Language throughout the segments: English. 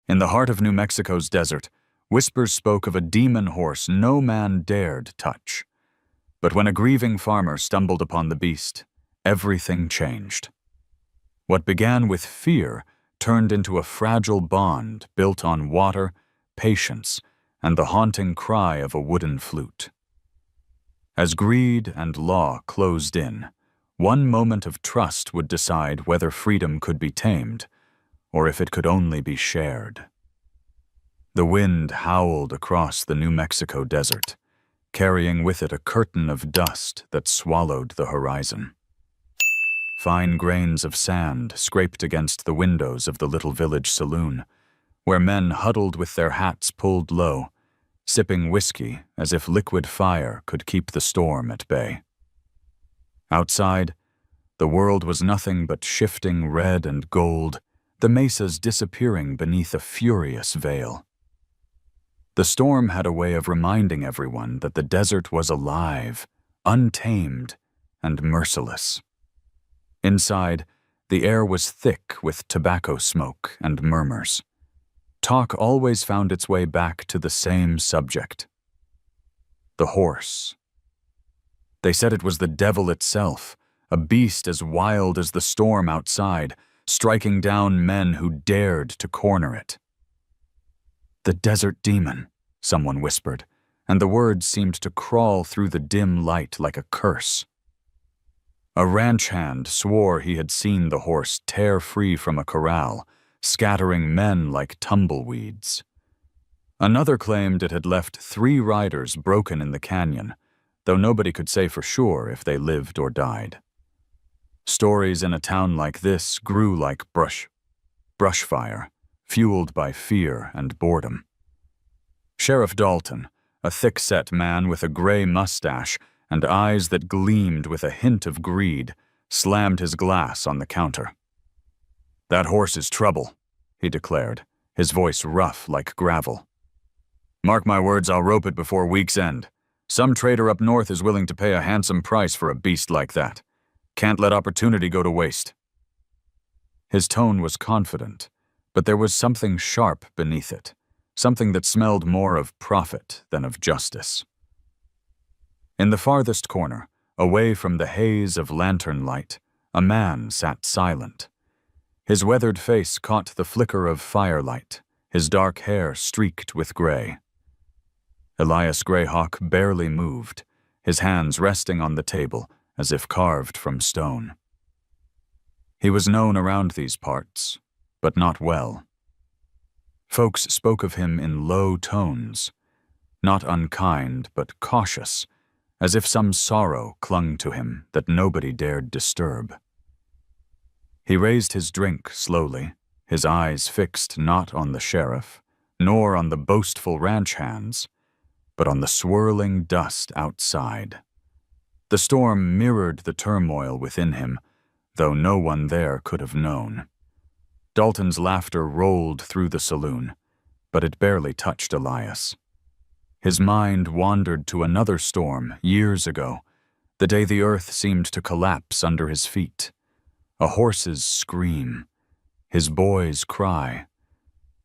In the heart of New Mexico's desert, whispers spoke of a demon horse no man dared touch. But when a grieving farmer stumbled upon the beast, everything changed. What began with fear turned into a fragile bond built on water, patience, and the haunting cry of a wooden flute. As greed and law closed in, one moment of trust would decide whether freedom could be tamed, or if it could only be shared. The wind howled across the New Mexico desert, carrying with it a curtain of dust that swallowed the horizon. Fine grains of sand scraped against the windows of the little village saloon, where men huddled with their hats pulled low, sipping whiskey as if liquid fire could keep the storm at bay. Outside, the world was nothing but shifting red and gold, the mesas disappearing beneath a furious veil. The storm had a way of reminding everyone that the desert was alive, untamed, and merciless. Inside, the air was thick with tobacco smoke and murmurs. Talk always found its way back to the same subject: the horse. They said it was the devil itself, a beast as wild as the storm outside, striking down men who dared to corner it. "The desert demon," someone whispered, and the words seemed to crawl through the dim light like a curse. A ranch hand swore he had seen the horse tear free from a corral, scattering men like tumbleweeds. Another claimed it had left 3 riders broken in the canyon, though nobody could say for sure if they lived or died. Stories in a town like this grew like brush fire, fueled by fear and boredom. Sheriff Dalton, a thick-set man with a gray mustache and eyes that gleamed with a hint of greed, slammed his glass on the counter. "That horse is trouble," he declared, his voice rough like gravel. "Mark my words, I'll rope it before week's end. Some trader up north is willing to pay a handsome price for a beast like that. Can't let opportunity go to waste." His tone was confident, but there was something sharp beneath it, something that smelled more of profit than of justice. In the farthest corner, away from the haze of lantern light, a man sat silent. His weathered face caught the flicker of firelight, his dark hair streaked with gray. Elias Greyhawk barely moved, his hands resting on the table as if carved from stone. He was known around these parts, but not well. Folks spoke of him in low tones, not unkind but cautious, as if some sorrow clung to him that nobody dared disturb. He raised his drink slowly, his eyes fixed not on the sheriff, nor on the boastful ranch hands, but on the swirling dust outside. The storm mirrored the turmoil within him, though no one there could have known. Dalton's laughter rolled through the saloon, but it barely touched Elias. His mind wandered to another storm years ago, the day the earth seemed to collapse under his feet. A horse's scream, his boy's cry,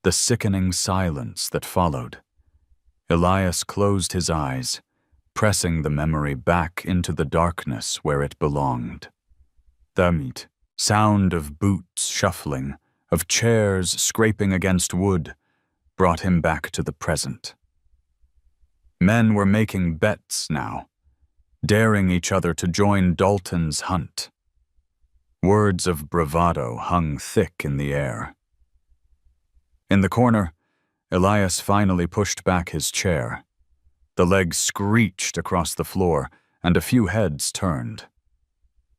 the sickening silence that followed. Elias closed his eyes, pressing the memory back into the darkness where it belonged. Tamed, sound of boots shuffling, of chairs scraping against wood, brought him back to the present. Men were making bets now, daring each other to join Dalton's hunt. Words of bravado hung thick in the air. In the corner, Elias finally pushed back his chair. The legs screeched across the floor, and a few heads turned.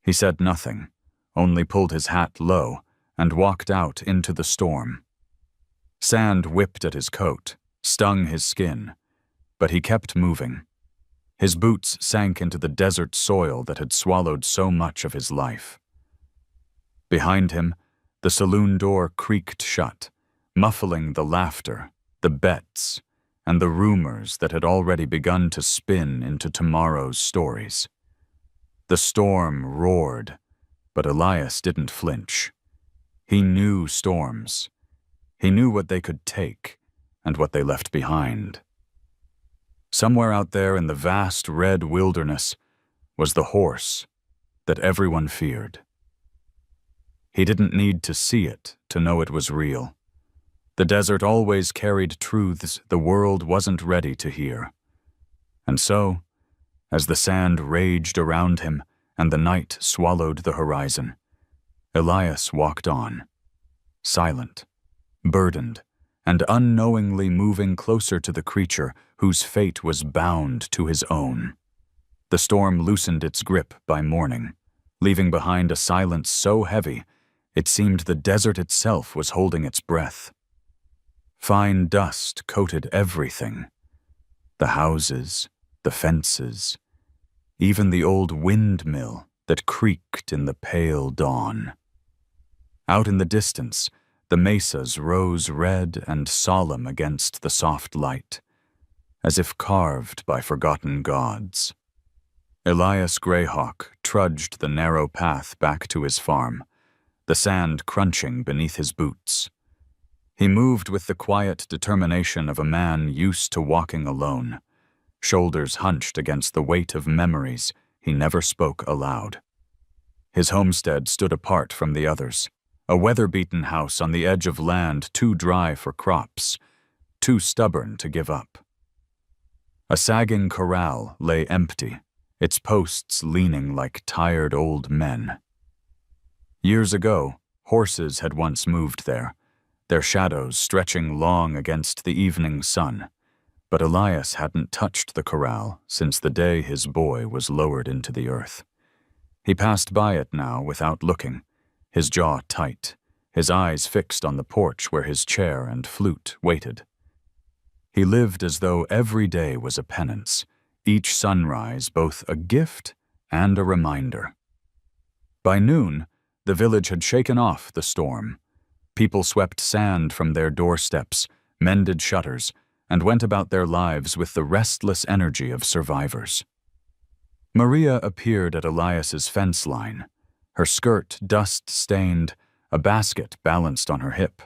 He said nothing, only pulled his hat low and walked out into the storm. Sand whipped at his coat, stung his skin, but he kept moving. His boots sank into the desert soil that had swallowed so much of his life. Behind him, the saloon door creaked shut, muffling the laughter, the bets, and the rumors that had already begun to spin into tomorrow's stories. The storm roared, but Elias didn't flinch. He knew storms. He knew what they could take and what they left behind. Somewhere out there in the vast red wilderness was the horse that everyone feared. He didn't need to see it to know it was real. The desert always carried truths the world wasn't ready to hear. And so, as the sand raged around him and the night swallowed the horizon, Elias walked on, silent, burdened, and unknowingly moving closer to the creature whose fate was bound to his own. The storm loosened its grip by morning, leaving behind a silence so heavy it seemed the desert itself was holding its breath. Fine dust coated everything: the houses, the fences, even the old windmill that creaked in the pale dawn. Out in the distance, the mesas rose red and solemn against the soft light, as if carved by forgotten gods. Elias Greyhawk trudged the narrow path back to his farm, the sand crunching beneath his boots. He moved with the quiet determination of a man used to walking alone, shoulders hunched against the weight of memories he never spoke aloud. His homestead stood apart from the others, a weather-beaten house on the edge of land too dry for crops, too stubborn to give up. A sagging corral lay empty, its posts leaning like tired old men. Years ago, horses had once moved there, their shadows stretching long against the evening sun, but Elias hadn't touched the corral since the day his boy was lowered into the earth. He passed by it now without looking, his jaw tight, his eyes fixed on the porch where his chair and flute waited. He lived as though every day was a penance, each sunrise both a gift and a reminder. By noon, the village had shaken off the storm. People swept sand from their doorsteps, mended shutters, and went about their lives with the restless energy of survivors. Maria appeared at Elias's fence line, her skirt dust-stained, a basket balanced on her hip.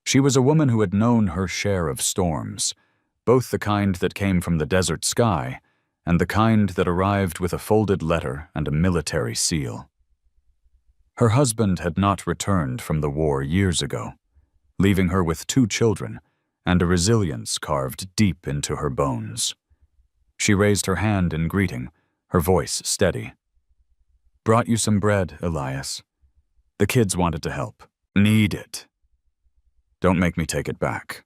She was a woman who had known her share of storms, both the kind that came from the desert sky and the kind that arrived with a folded letter and a military seal. Her husband had not returned from the war years ago, leaving her with 2 children and a resilience carved deep into her bones. She raised her hand in greeting, her voice steady. "Brought you some bread, Elias. The kids wanted to help. Need it. Don't make me take it back."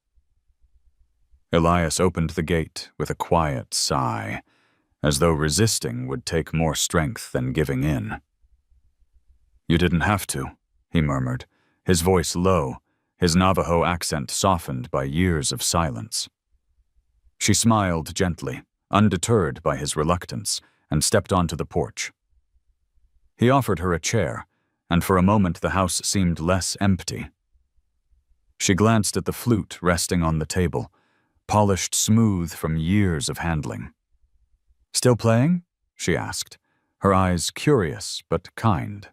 Elias opened the gate with a quiet sigh, as though resisting would take more strength than giving in. "You didn't have to," he murmured, his voice low, his Navajo accent softened by years of silence. She smiled gently, undeterred by his reluctance, and stepped onto the porch. He offered her a chair, and for a moment the house seemed less empty. She glanced at the flute resting on the table, polished smooth from years of handling. "Still playing?" she asked, her eyes curious but kind.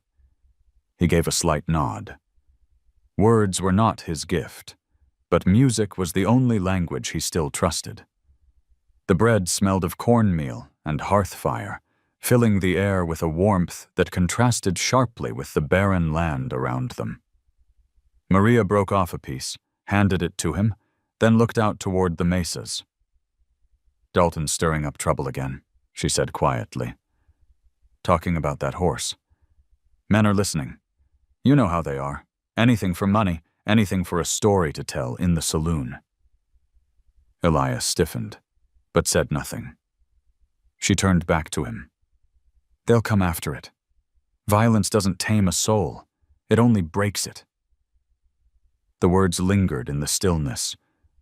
He gave a slight nod. Words were not his gift, but music was the only language he still trusted. The bread smelled of cornmeal and hearth fire, filling the air with a warmth that contrasted sharply with the barren land around them. Maria broke off a piece, handed it to him, then looked out toward the mesas. "Dalton's stirring up trouble again," she said quietly. "Talking about that horse. Men are listening. You know how they are. Anything for money, anything for a story to tell in the saloon." Elias stiffened, but said nothing. She turned back to him. "They'll come after it. Violence doesn't tame a soul. It only breaks it." The words lingered in the stillness,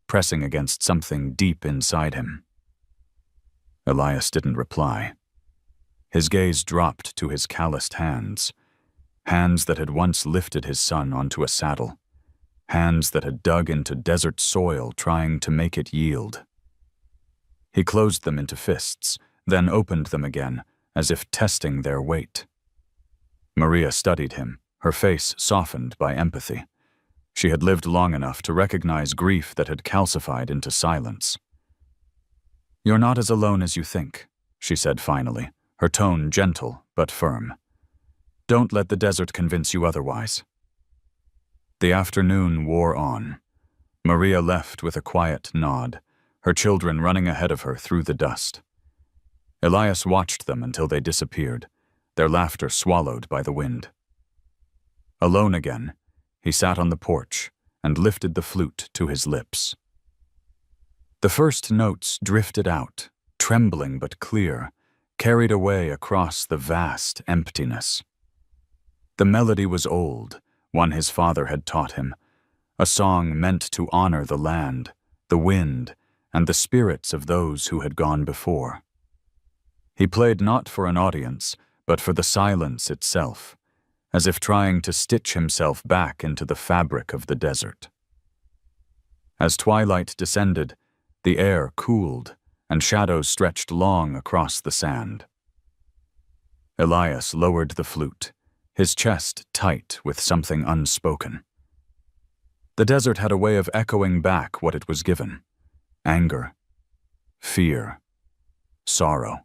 pressing against something deep inside him. Elias didn't reply. His gaze dropped to his calloused hands, hands that had once lifted his son onto a saddle, hands that had dug into desert soil trying to make it yield. He closed them into fists, then opened them again, as if testing their weight. Maria studied him, her face softened by empathy. She had lived long enough to recognize grief that had calcified into silence. "You're not as alone as you think," she said finally, her tone gentle but firm. "Don't let the desert convince you otherwise." The afternoon wore on. Maria left with a quiet nod, her children running ahead of her through the dust. Elias watched them until they disappeared, their laughter swallowed by the wind. Alone again, he sat on the porch and lifted the flute to his lips. The first notes drifted out, trembling but clear, carried away across the vast emptiness. The melody was old, one his father had taught him, a song meant to honor the land, the wind, and the spirits of those who had gone before. He played not for an audience, but for the silence itself, as if trying to stitch himself back into the fabric of the desert. As twilight descended, the air cooled, and shadows stretched long across the sand. Elias lowered the flute, his chest tight with something unspoken. The desert had a way of echoing back what it was given: anger, fear, sorrow.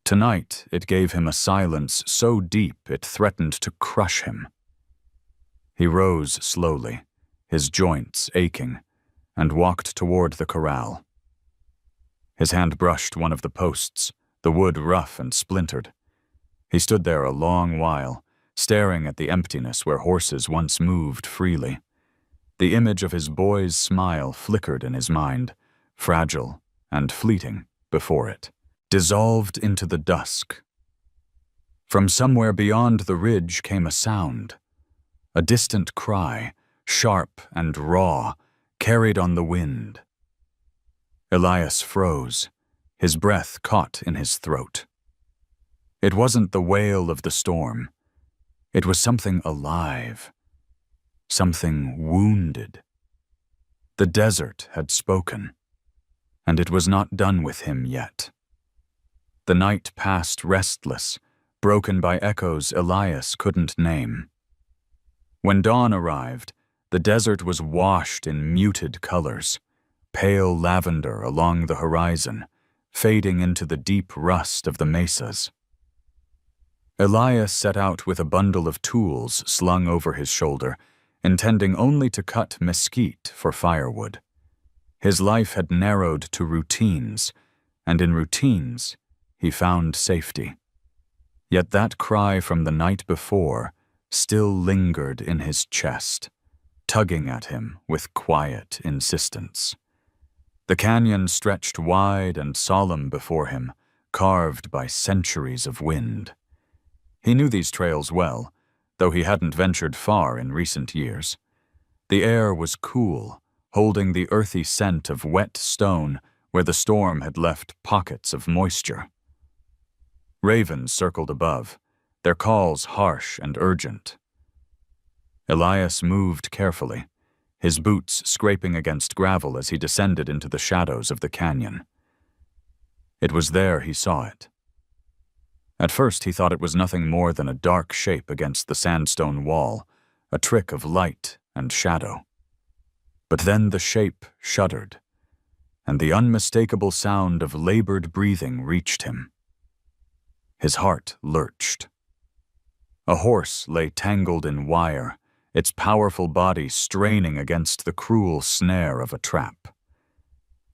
Tonight, it gave him a silence so deep it threatened to crush him. He rose slowly, his joints aching, and walked toward the corral. His hand brushed one of the posts, the wood rough and splintered. He stood there a long while, staring at the emptiness where horses once moved freely. The image of his boy's smile flickered in his mind, fragile and fleeting before it, dissolved into the dusk. From somewhere beyond the ridge came a sound, a distant cry, sharp and raw, carried on the wind. Elias froze, his breath caught in his throat. It wasn't the wail of the storm. It was something alive, something wounded. The desert had spoken, and it was not done with him yet. The night passed restless, broken by echoes Elias couldn't name. When dawn arrived, the desert was washed in muted colors, pale lavender along the horizon, fading into the deep rust of the mesas. Elias set out with a bundle of tools slung over his shoulder, intending only to cut mesquite for firewood. His life had narrowed to routines, and in routines, he found safety. Yet that cry from the night before still lingered in his chest, tugging at him with quiet insistence. The canyon stretched wide and solemn before him, carved by centuries of wind. He knew these trails well, though he hadn't ventured far in recent years. The air was cool, holding the earthy scent of wet stone where the storm had left pockets of moisture. Ravens circled above, their calls harsh and urgent. Elias moved carefully, his boots scraping against gravel as he descended into the shadows of the canyon. It was there he saw it. At first he thought it was nothing more than a dark shape against the sandstone wall, a trick of light and shadow. But then the shape shuddered, and the unmistakable sound of labored breathing reached him. His heart lurched. A horse lay tangled in wire, its powerful body straining against the cruel snare of a trap.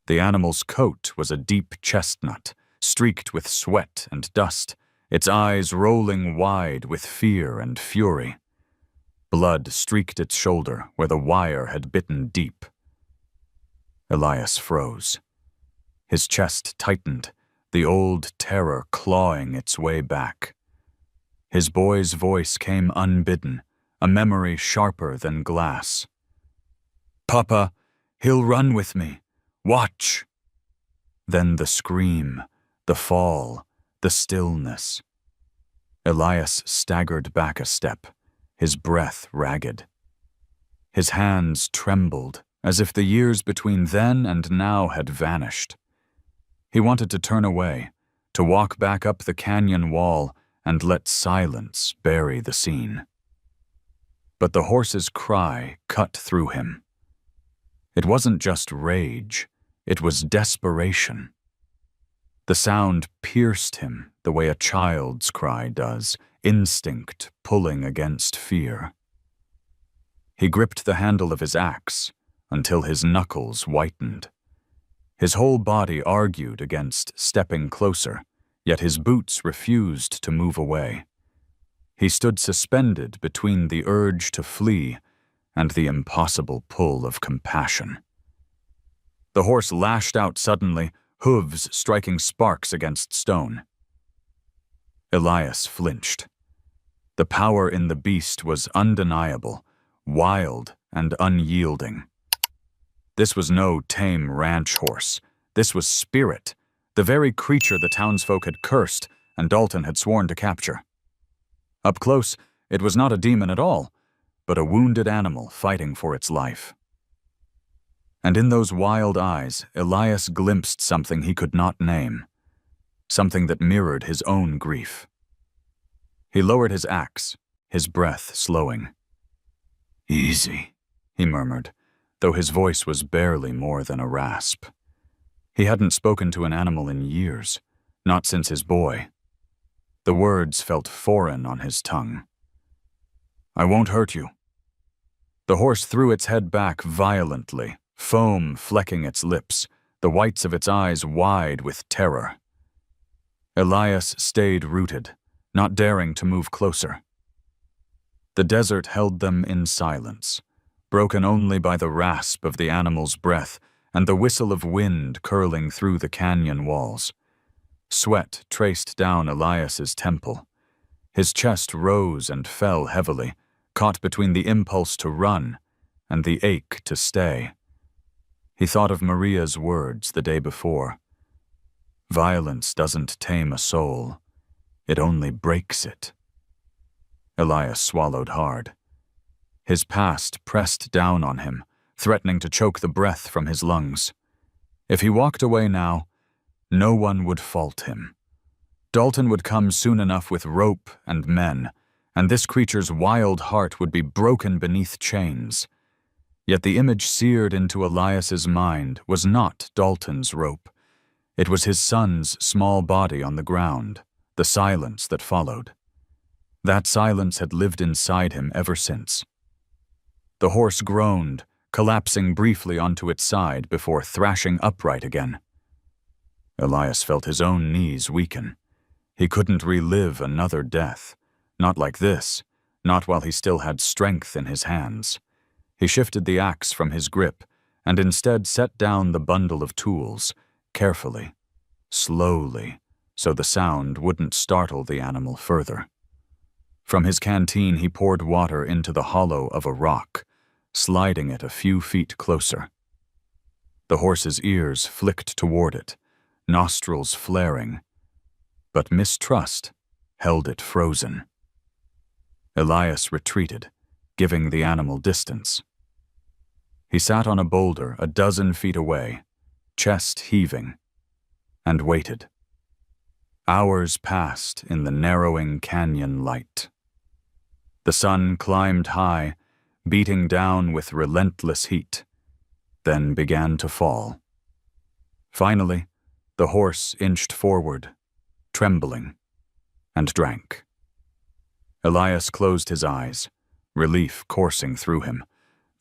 The animal's coat was a deep chestnut, streaked with sweat and dust, its eyes rolling wide with fear and fury. Blood streaked its shoulder where the wire had bitten deep. Elias froze. His chest tightened, the old terror clawing its way back. His boy's voice came unbidden, a memory sharper than glass. "Papa, he'll run with me. Watch!" Then the scream, the fall, the stillness. Elias staggered back a step, his breath ragged. His hands trembled, as if the years between then and now had vanished. He wanted to turn away, to walk back up the canyon wall and let silence bury the scene. But the horse's cry cut through him. It wasn't just rage, it was desperation. The sound pierced him the way a child's cry does, instinct pulling against fear. He gripped the handle of his axe until his knuckles whitened. His whole body argued against stepping closer, yet his boots refused to move away. He stood suspended between the urge to flee and the impossible pull of compassion. The horse lashed out suddenly, hooves striking sparks against stone. Elias flinched. The power in the beast was undeniable, wild and unyielding. This was no tame ranch horse. This was spirit, the very creature the townsfolk had cursed and Dalton had sworn to capture. Up close, it was not a demon at all, but a wounded animal fighting for its life. And in those wild eyes, Elias glimpsed something he could not name, something that mirrored his own grief. He lowered his axe, his breath slowing. "Easy," he murmured, though his voice was barely more than a rasp. He hadn't spoken to an animal in years, not since his boy. The words felt foreign on his tongue. "I won't hurt you." The horse threw its head back violently, foam flecking its lips, the whites of its eyes wide with terror. Elias stayed rooted, not daring to move closer. The desert held them in silence, broken only by the rasp of the animal's breath and the whistle of wind curling through the canyon walls. Sweat traced down Elias's temple. His chest rose and fell heavily, caught between the impulse to run and the ache to stay. He thought of Maria's words the day before. Violence doesn't tame a soul, it only breaks it. Elias swallowed hard. His past pressed down on him, threatening to choke the breath from his lungs. If he walked away now, no one would fault him. Dalton would come soon enough with rope and men, and this creature's wild heart would be broken beneath chains. Yet the image seared into Elias's mind was not Dalton's rope. It was his son's small body on the ground, the silence that followed. That silence had lived inside him ever since. The horse groaned, collapsing briefly onto its side before thrashing upright again. Elias felt his own knees weaken. He couldn't relive another death. Not like this, not while he still had strength in his hands. He shifted the axe from his grip and instead set down the bundle of tools, carefully, slowly, so the sound wouldn't startle the animal further. From his canteen he poured water into the hollow of a rock, sliding it a few feet closer. The horse's ears flicked toward it, nostrils flaring, but mistrust held it frozen. Elias retreated, giving the animal distance. He sat on a boulder a dozen feet away, chest heaving, and waited. Hours passed in the narrowing canyon light. The sun climbed high, beating down with relentless heat, then began to fall. Finally, the horse inched forward, trembling, and drank. Elias closed his eyes, relief coursing through him,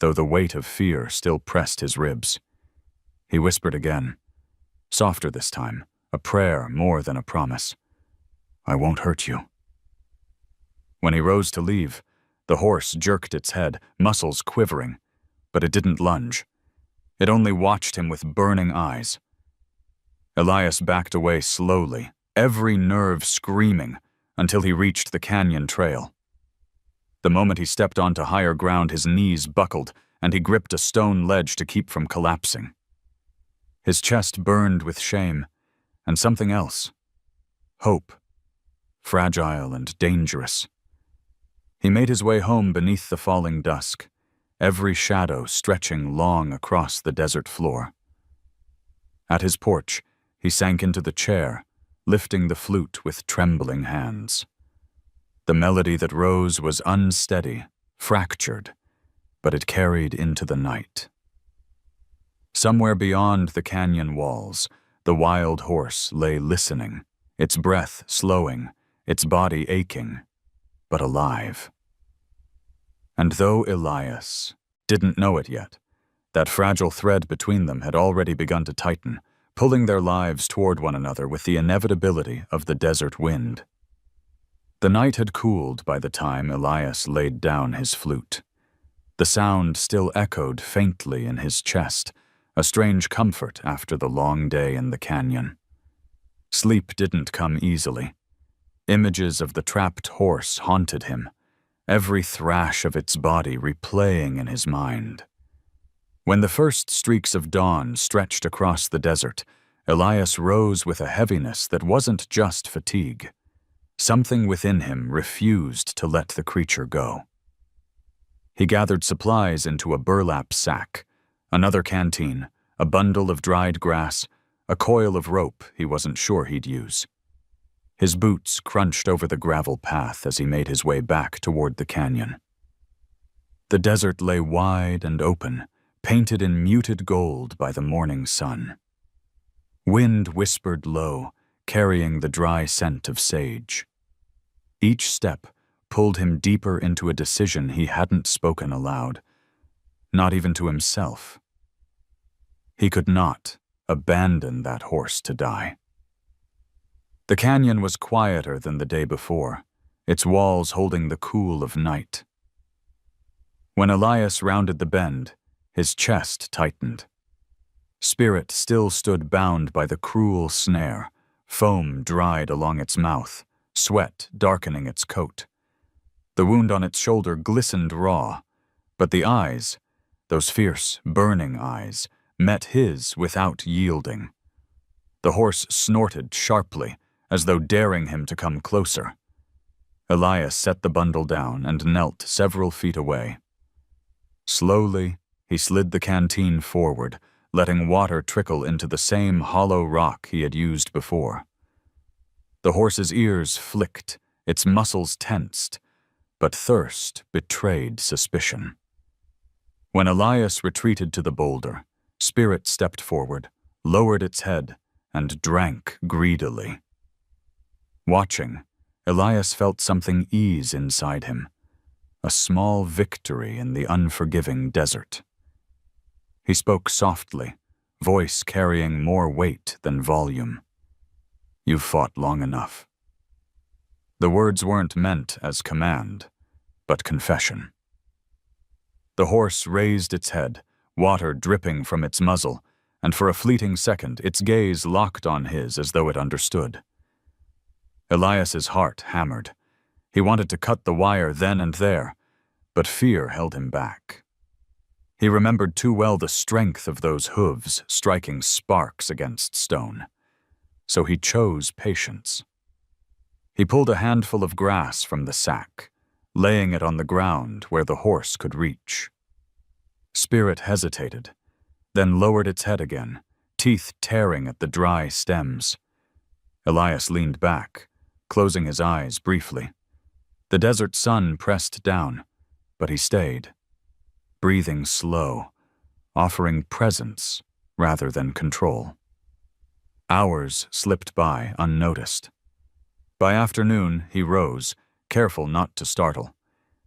though the weight of fear still pressed his ribs. He whispered again, softer this time, a prayer more than a promise. "I won't hurt you." When he rose to leave, the horse jerked its head, muscles quivering, but it didn't lunge. It only watched him with burning eyes. Elias backed away slowly, every nerve screaming, until he reached the canyon trail. The moment he stepped onto higher ground, his knees buckled, and he gripped a stone ledge to keep from collapsing. His chest burned with shame, and something else. Hope. Fragile and dangerous. He made his way home beneath the falling dusk, every shadow stretching long across the desert floor. At his porch, he sank into the chair, lifting the flute with trembling hands. The melody that rose was unsteady, fractured, but it carried into the night. Somewhere beyond the canyon walls, the wild horse lay listening, its breath slowing, its body aching, but alive. And though Elias didn't know it yet, that fragile thread between them had already begun to tighten, pulling their lives toward one another with the inevitability of the desert wind. The night had cooled by the time Elias laid down his flute. The sound still echoed faintly in his chest, a strange comfort after the long day in the canyon. Sleep didn't come easily. Images of the trapped horse haunted him, every thrash of its body replaying in his mind. When the first streaks of dawn stretched across the desert, Elias rose with a heaviness that wasn't just fatigue. Something within him refused to let the creature go. He gathered supplies into a burlap sack, another canteen, a bundle of dried grass, a coil of rope he wasn't sure he'd use. His boots crunched over the gravel path as he made his way back toward the canyon. The desert lay wide and open, painted in muted gold by the morning sun. Wind whispered low, carrying the dry scent of sage. Each step pulled him deeper into a decision he hadn't spoken aloud, not even to himself. He could not abandon that horse to die. The canyon was quieter than the day before, its walls holding the cool of night. When Elias rounded the bend, his chest tightened. Spirit still stood bound by the cruel snare, foam dried along its mouth, sweat darkening its coat. The wound on its shoulder glistened raw, but the eyes, those fierce, burning eyes, met his without yielding. The horse snorted sharply, as though daring him to come closer. Elias set the bundle down and knelt several feet away. Slowly, he slid the canteen forward, letting water trickle into the same hollow rock he had used before. The horse's ears flicked, its muscles tensed, but thirst betrayed suspicion. When Elias retreated to the boulder, Spirit stepped forward, lowered its head, and drank greedily. Watching, Elias felt something ease inside him, a small victory in the unforgiving desert. He spoke softly, voice carrying more weight than volume. "You've fought long enough." The words weren't meant as command, but confession. The horse raised its head, water dripping from its muzzle, and for a fleeting second its gaze locked on his as though it understood. Elias's heart hammered. He wanted to cut the wire then and there, but fear held him back. He remembered too well the strength of those hooves striking sparks against stone. So he chose patience. He pulled a handful of grass from the sack, laying it on the ground where the horse could reach. Spirit hesitated, then lowered its head again, teeth tearing at the dry stems. Elias leaned back, closing his eyes briefly. The desert sun pressed down, but he stayed, breathing slow, offering presence rather than control. Hours slipped by unnoticed. By afternoon, he rose, careful not to startle.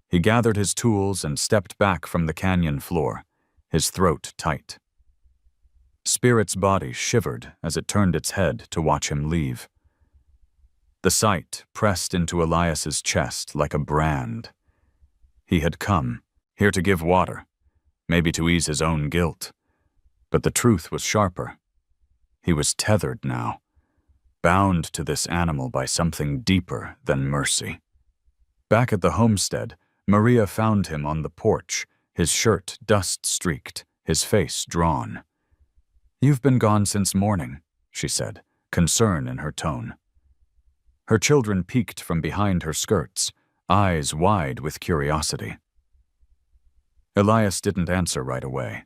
He gathered his tools and stepped back from the canyon floor, his throat tight. Spirit's body shivered as it turned its head to watch him leave. The sight pressed into Elias's chest like a brand. He had come, here to give water, maybe to ease his own guilt. But the truth was sharper. He was tethered now, bound to this animal by something deeper than mercy. Back at the homestead, Maria found him on the porch, his shirt dust-streaked, his face drawn. "You've been gone since morning," she said, concern in her tone. Her children peeked from behind her skirts, eyes wide with curiosity. Elias didn't answer right away.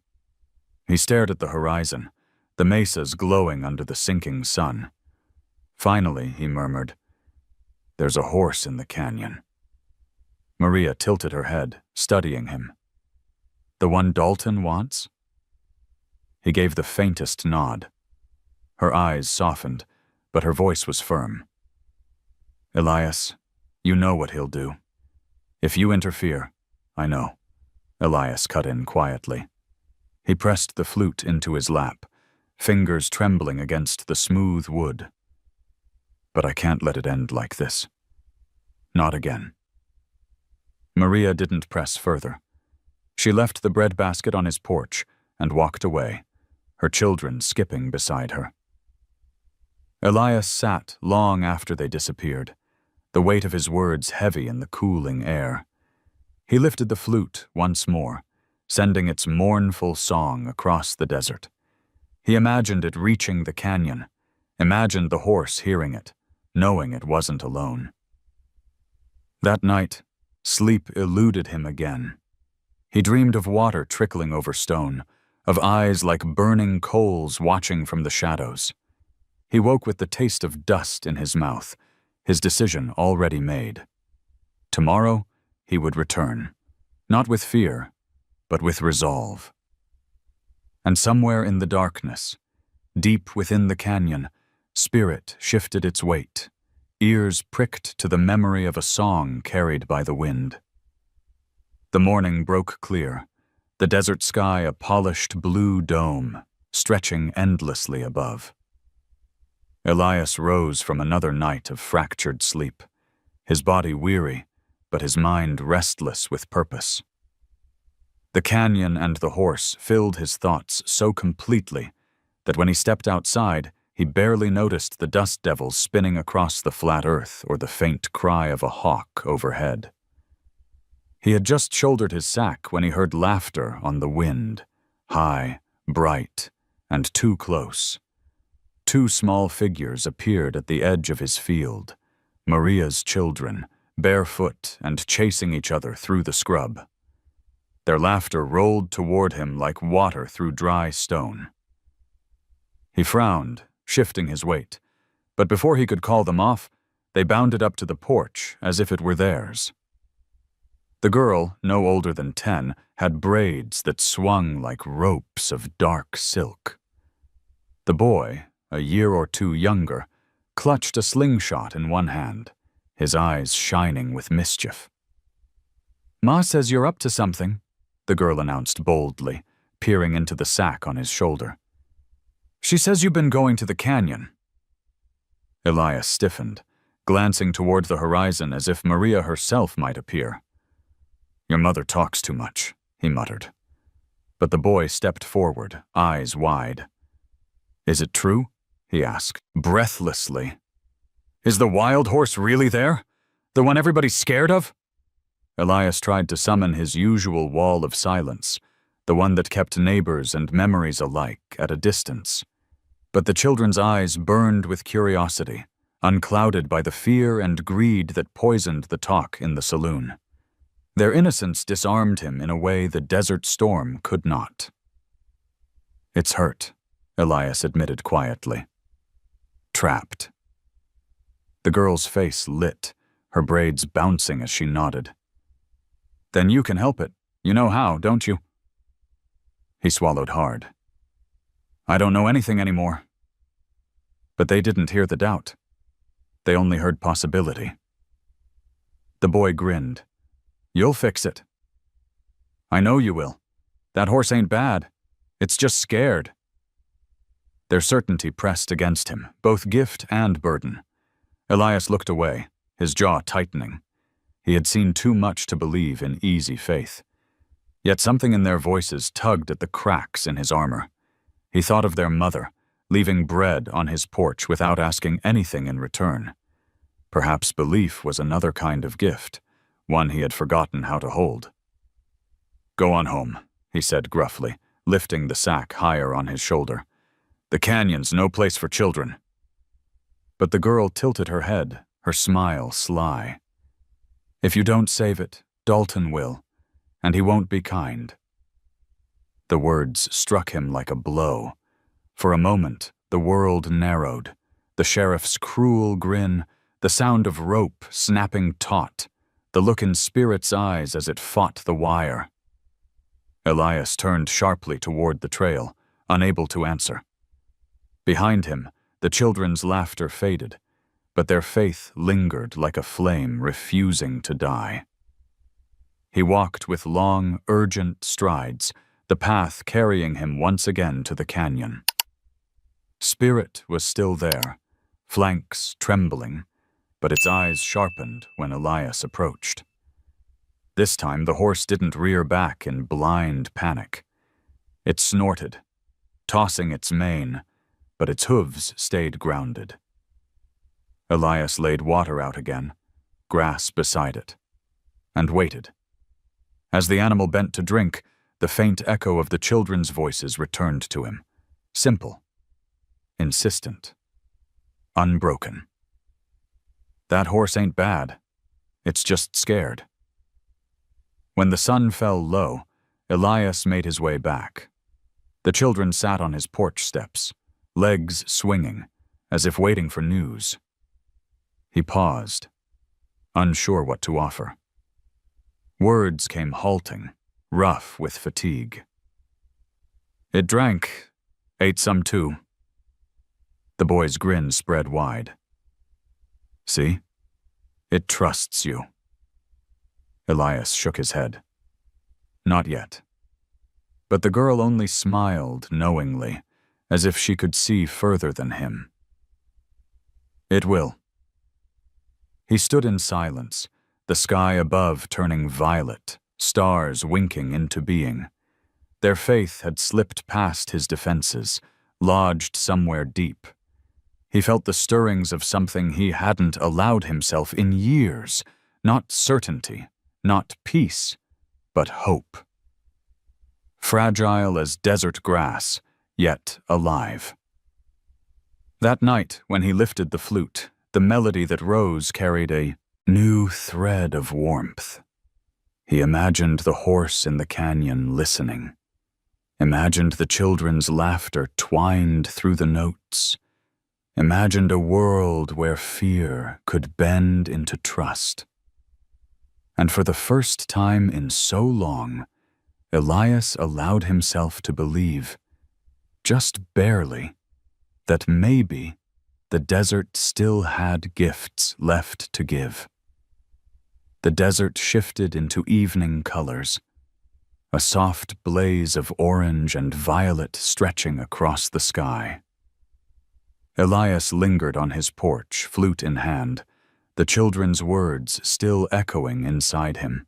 He stared at the horizon, the mesas glowing under the sinking sun. Finally, he murmured, "There's a horse in the canyon." Maria tilted her head, studying him. The one Dalton wants? He gave the faintest nod. Her eyes softened, but her voice was firm. Elias, you know what he'll do. If you interfere, I know. Elias cut in quietly. He pressed the flute into his lap, fingers trembling against the smooth wood. But I can't let it end like this. Not again. Maria didn't press further. She left the breadbasket on his porch and walked away, her children skipping beside her. Elias sat long after they disappeared, the weight of his words heavy in the cooling air. He lifted the flute once more, sending its mournful song across the desert. He imagined it reaching the canyon, imagined the horse hearing it, knowing it wasn't alone. That night, sleep eluded him again. He dreamed of water trickling over stone, of eyes like burning coals watching from the shadows. He woke with the taste of dust in his mouth, his decision already made. Tomorrow, he would return, not with fear, but with resolve. And somewhere in the darkness, deep within the canyon, spirit shifted its weight, ears pricked to the memory of a song carried by the wind. The morning broke clear, the desert sky a polished blue dome, stretching endlessly above. Elias rose from another night of fractured sleep, his body weary, but his mind restless with purpose. The canyon and the horse filled his thoughts so completely that when he stepped outside, he barely noticed the dust devils spinning across the flat earth or the faint cry of a hawk overhead. He had just shouldered his sack when he heard laughter on the wind, high, bright, and too close. Two small figures appeared at the edge of his field, Maria's children, barefoot and chasing each other through the scrub. Their laughter rolled toward him like water through dry stone. He frowned, shifting his weight, but before he could call them off, they bounded up to the porch as if it were theirs. The girl, no older than 10, had braids that swung like ropes of dark silk. The boy, a year or two younger, clutched a slingshot in one hand, his eyes shining with mischief. "Ma says you're up to something," the girl announced boldly, peering into the sack on his shoulder. "She says you've been going to the canyon." Elias stiffened, glancing toward the horizon as if Maria herself might appear. "Your mother talks too much," he muttered. But the boy stepped forward, eyes wide. "Is it true?" he asked, breathlessly. "Is the wild horse really there? The one everybody's scared of?" Elias tried to summon his usual wall of silence, the one that kept neighbors and memories alike at a distance. But the children's eyes burned with curiosity, unclouded by the fear and greed that poisoned the talk in the saloon. Their innocence disarmed him in a way the desert storm could not. "It's hurt," Elias admitted quietly. "Trapped." The girl's face lit, her braids bouncing as she nodded. "Then you can help it. You know how, don't you?" He swallowed hard. "I don't know anything anymore." But they didn't hear the doubt. They only heard possibility. The boy grinned. "You'll fix it." "I know you will. That horse ain't bad. It's just scared." Their certainty pressed against him, both gift and burden. Elias looked away, his jaw tightening. He had seen too much to believe in easy faith. Yet something in their voices tugged at the cracks in his armor. He thought of their mother, leaving bread on his porch without asking anything in return. Perhaps belief was another kind of gift, one he had forgotten how to hold. "Go on home," he said gruffly, lifting the sack higher on his shoulder. "The canyon's no place for children." But the girl tilted her head, her smile sly. "If you don't save it, Dalton will, and he won't be kind." The words struck him like a blow. For a moment, the world narrowed, the sheriff's cruel grin, the sound of rope snapping taut, the look in Spirit's eyes as it fought the wire. Elias turned sharply toward the trail, unable to answer. Behind him, the children's laughter faded, but their faith lingered like a flame refusing to die. He walked with long, urgent strides, the path carrying him once again to the canyon. Spirit was still there, flanks trembling, but its eyes sharpened when Elias approached. This time the horse didn't rear back in blind panic. It snorted, tossing its mane, but its hooves stayed grounded. Elias laid water out again, grass beside it, and waited. As the animal bent to drink, the faint echo of the children's voices returned to him, simple, insistent, unbroken. That horse ain't bad. It's just scared. When the sun fell low, Elias made his way back. The children sat on his porch steps, legs swinging, as if waiting for news. He paused, unsure what to offer. Words came halting, rough with fatigue. It drank, ate some too. The boy's grin spread wide. See? It trusts you. Elias shook his head. Not yet. But the girl only smiled knowingly, as if she could see further than him. It will. He stood in silence, the sky above turning violet, stars winking into being. Their faith had slipped past his defenses, lodged somewhere deep. He felt the stirrings of something he hadn't allowed himself in years, not certainty, not peace, but hope. Fragile as desert grass, yet alive. That night, when he lifted the flute, the melody that rose carried a new thread of warmth. He imagined the horse in the canyon listening, imagined the children's laughter twined through the notes, imagined a world where fear could bend into trust. And for the first time in so long, Elias allowed himself to believe, just barely, that maybe the desert still had gifts left to give. The desert shifted into evening colors, a soft blaze of orange and violet stretching across the sky. Elias lingered on his porch, flute in hand, the children's words still echoing inside him.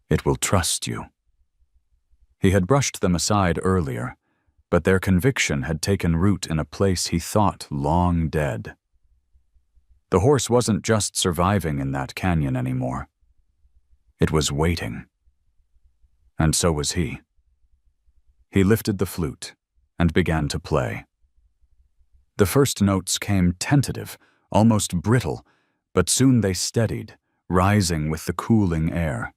It will trust you. He had brushed them aside earlier, but their conviction had taken root in a place he thought long dead. The horse wasn't just surviving in that canyon anymore. It was waiting. And so was he. He lifted the flute and began to play. The first notes came tentative, almost brittle, but soon they steadied, rising with the cooling air.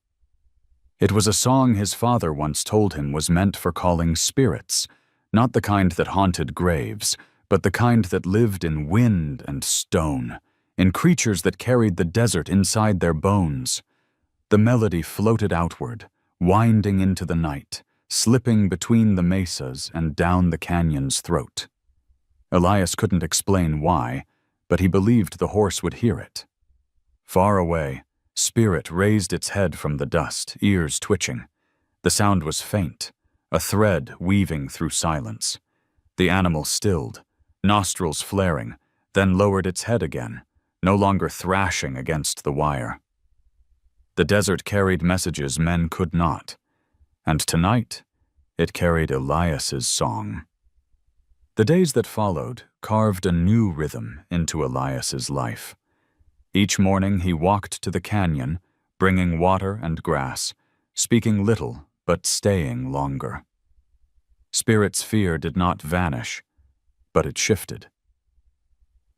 It was a song his father once told him was meant for calling spirits, not the kind that haunted graves, but the kind that lived in wind and stone, in creatures that carried the desert inside their bones. The melody floated outward, winding into the night, slipping between the mesas and down the canyon's throat. Elias couldn't explain why, but he believed the horse would hear it. Far away, Spirit raised its head from the dust, ears twitching. The sound was faint, a thread weaving through silence. The animal stilled, nostrils flaring, then lowered its head again, no longer thrashing against the wire. The desert carried messages men could not, and tonight it carried Elias's song. The days that followed carved a new rhythm into Elias's life. Each morning he walked to the canyon, bringing water and grass, speaking little but staying longer. Spirit's fear did not vanish, but it shifted.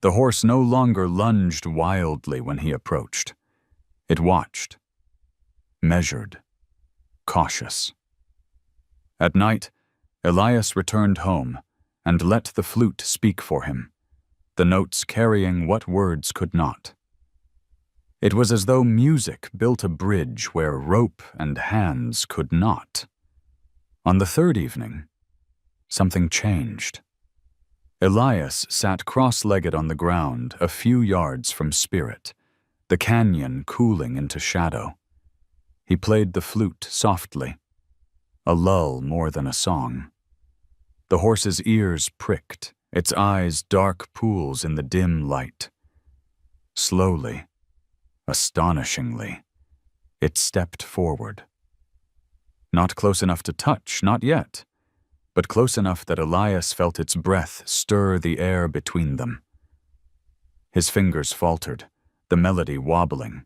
The horse no longer lunged wildly when he approached. It watched, measured, cautious. At night, Elias returned home and let the flute speak for him, the notes carrying what words could not. It was as though music built a bridge where rope and hands could not. On the third evening, something changed. Elias sat cross-legged on the ground a few yards from Spirit, the canyon cooling into shadow. He played the flute softly, a lull more than a song. The horse's ears pricked, its eyes dark pools in the dim light. Slowly, astonishingly, it stepped forward. Not close enough to touch, not yet, but close enough that Elias felt its breath stir the air between them. His fingers faltered, the melody wobbling.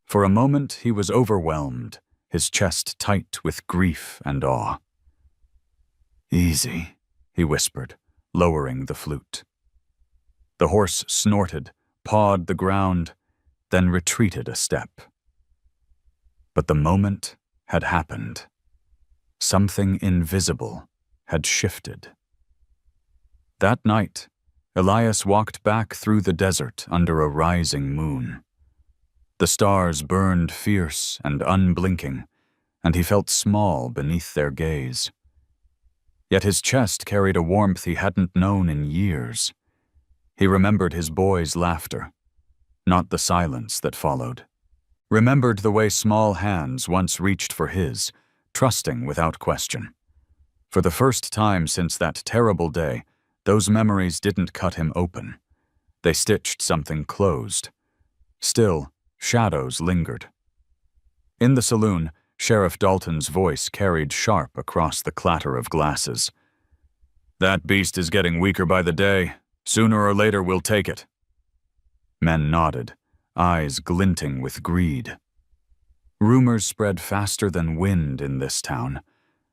For a moment he was overwhelmed, his chest tight with grief and awe. "Easy," he whispered, lowering the flute. The horse snorted, pawed the ground, then retreated a step. But the moment had happened. Something invisible had shifted. That night, Elias walked back through the desert under a rising moon. The stars burned fierce and unblinking, and he felt small beneath their gaze. Yet his chest carried a warmth he hadn't known in years. He remembered his boy's laughter, not the silence that followed. Remembered the way small hands once reached for his, trusting without question. For the first time since that terrible day, those memories didn't cut him open. They stitched something closed. Still, shadows lingered. In the saloon, Sheriff Dalton's voice carried sharp across the clatter of glasses. "That beast is getting weaker by the day. Sooner or later we'll take it." Men nodded, eyes glinting with greed. Rumors spread faster than wind in this town,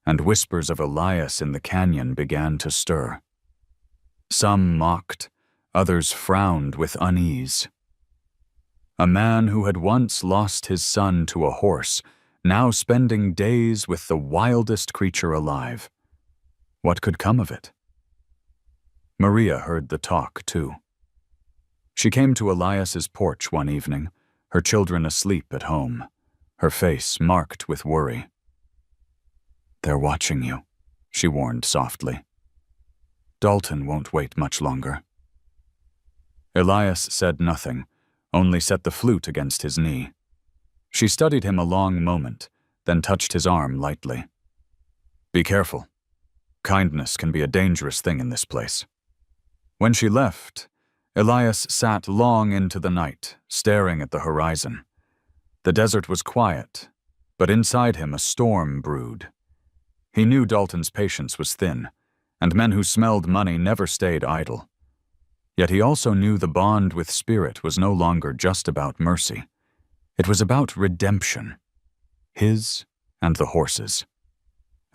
and whispers of Elias in the canyon began to stir. Some mocked, others frowned with unease. A man who had once lost his son to a horse, now spending days with the wildest creature alive. What could come of it? Maria heard the talk, too. She came to Elias's porch one evening, her children asleep at home, her face marked with worry. "They're watching you," she warned softly. "Dalton won't wait much longer." Elias said nothing, only set the flute against his knee. She studied him a long moment, then touched his arm lightly. "Be careful. Kindness can be a dangerous thing in this place." When she left, Elias sat long into the night, staring at the horizon. The desert was quiet, but inside him a storm brewed. He knew Dalton's patience was thin, and men who smelled money never stayed idle. Yet he also knew the bond with Spirit was no longer just about mercy. It was about redemption, his and the horse's.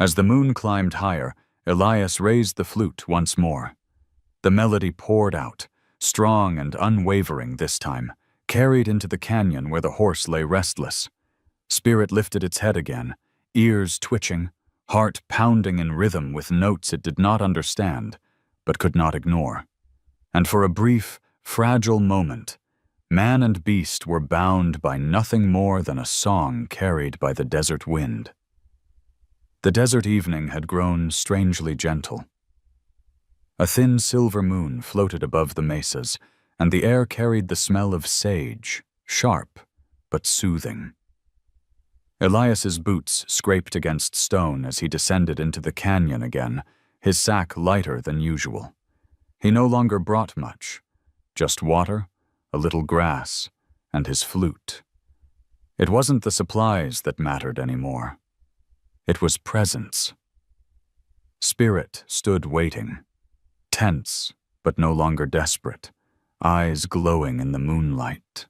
As the moon climbed higher, Elias raised the flute once more. The melody poured out, strong and unwavering this time, carried into the canyon where the horse lay restless. Spirit lifted its head again, ears twitching, heart pounding in rhythm with notes it did not understand, but could not ignore. And for a brief, fragile moment, man and beast were bound by nothing more than a song carried by the desert wind. The desert evening had grown strangely gentle. A thin silver moon floated above the mesas, and the air carried the smell of sage, sharp but soothing. Elias's boots scraped against stone as he descended into the canyon again, his sack lighter than usual. He no longer brought much, just water, a little grass, and his flute. It wasn't the supplies that mattered anymore. It was presence. Spirit stood waiting, tense but no longer desperate, eyes glowing in the moonlight.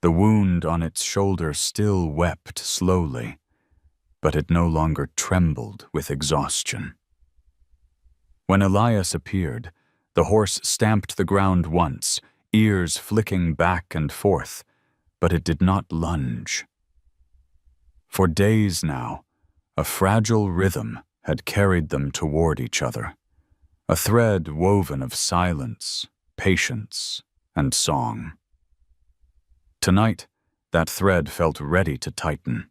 The wound on its shoulder still wept slowly, but it no longer trembled with exhaustion. When Elias appeared, the horse stamped the ground once, ears flicking back and forth, but it did not lunge. For days now, a fragile rhythm had carried them toward each other, a thread woven of silence, patience, and song. Tonight, that thread felt ready to tighten.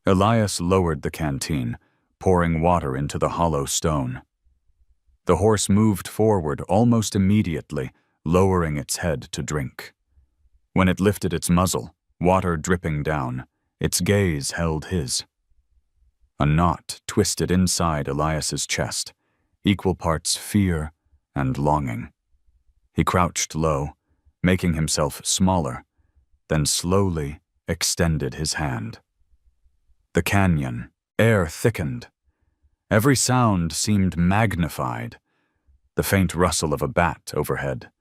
Elias lowered the canteen, pouring water into the hollow stone. The horse moved forward almost immediately, lowering its head to drink. When it lifted its muzzle, water dripping down, its gaze held his. A knot twisted inside Elias's chest, equal parts fear and longing. He crouched low, making himself smaller, then slowly extended his hand. The canyon, air thickened. Every sound seemed magnified. The faint rustle of a bat overhead,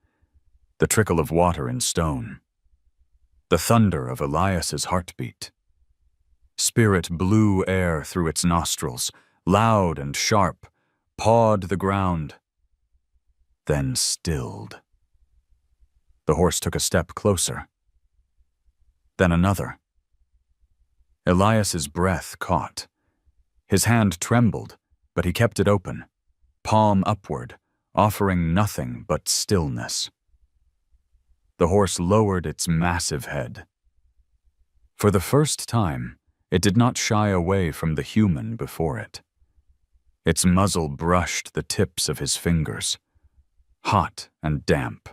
the trickle of water in stone, the thunder of Elias's heartbeat. Spirit blew air through its nostrils, loud and sharp, pawed the ground, then stilled. The horse took a step closer, then another. Elias's breath caught. His hand trembled, but he kept it open, palm upward, offering nothing but stillness. The horse lowered its massive head. For the first time, it did not shy away from the human before it. Its muzzle brushed the tips of his fingers, hot and damp.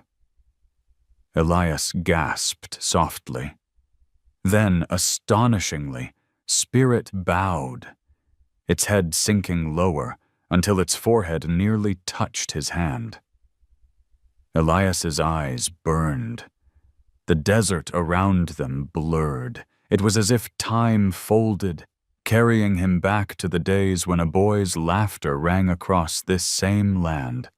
Elias gasped softly. Then, astonishingly, Spirit bowed, its head sinking lower until its forehead nearly touched his hand. Elias's eyes burned. The desert around them blurred. It was as if time folded, carrying him back to the days when a boy's laughter rang across this same land,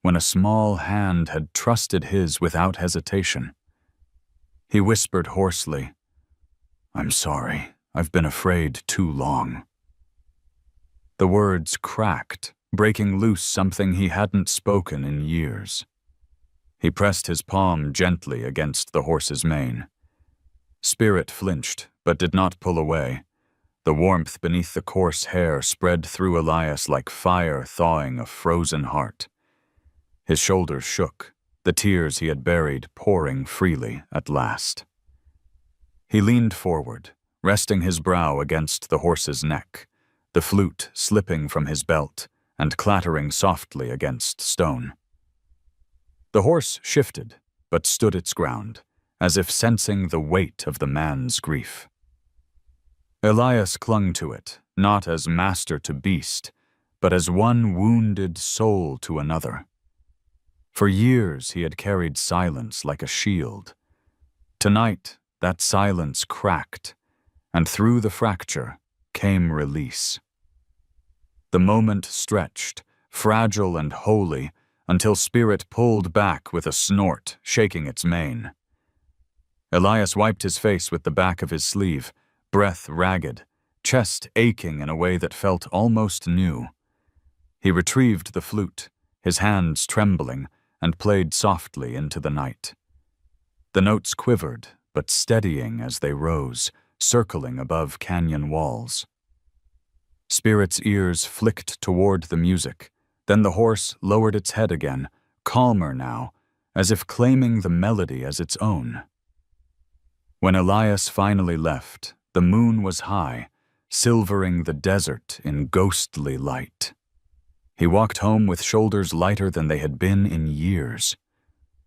when a small hand had trusted his without hesitation. He whispered hoarsely, "I'm sorry, I've been afraid too long." The words cracked, breaking loose something he hadn't spoken in years. He pressed his palm gently against the horse's mane. Spirit flinched, but did not pull away. The warmth beneath the coarse hair spread through Elias like fire thawing a frozen heart. His shoulders shook, the tears he had buried pouring freely at last. He leaned forward, resting his brow against the horse's neck, the flute slipping from his belt and clattering softly against stone. The horse shifted, but stood its ground, as if sensing the weight of the man's grief. Elias clung to it, not as master to beast, but as one wounded soul to another. For years he had carried silence like a shield. Tonight, that silence cracked, and through the fracture came release. The moment stretched, fragile and holy, until Spirit pulled back with a snort, shaking its mane. Elias wiped his face with the back of his sleeve, breath ragged, chest aching in a way that felt almost new. He retrieved the flute, his hands trembling, and played softly into the night. The notes quivered, but steadying as they rose, circling above canyon walls. Spirit's ears flicked toward the music, then the horse lowered its head again, calmer now, as if claiming the melody as its own. When Elias finally left, the moon was high, silvering the desert in ghostly light. He walked home with shoulders lighter than they had been in years.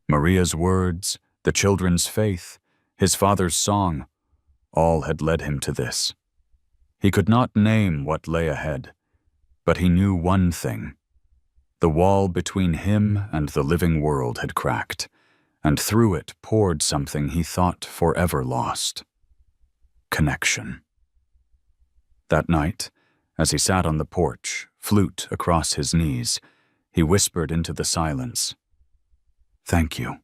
Maria's words, the children's faith, his father's song, all had led him to this. He could not name what lay ahead, but he knew one thing. The wall between him and the living world had cracked, and through it poured something he thought forever lost. Connection. That night, as he sat on the porch, flute across his knees, he whispered into the silence, "Thank you."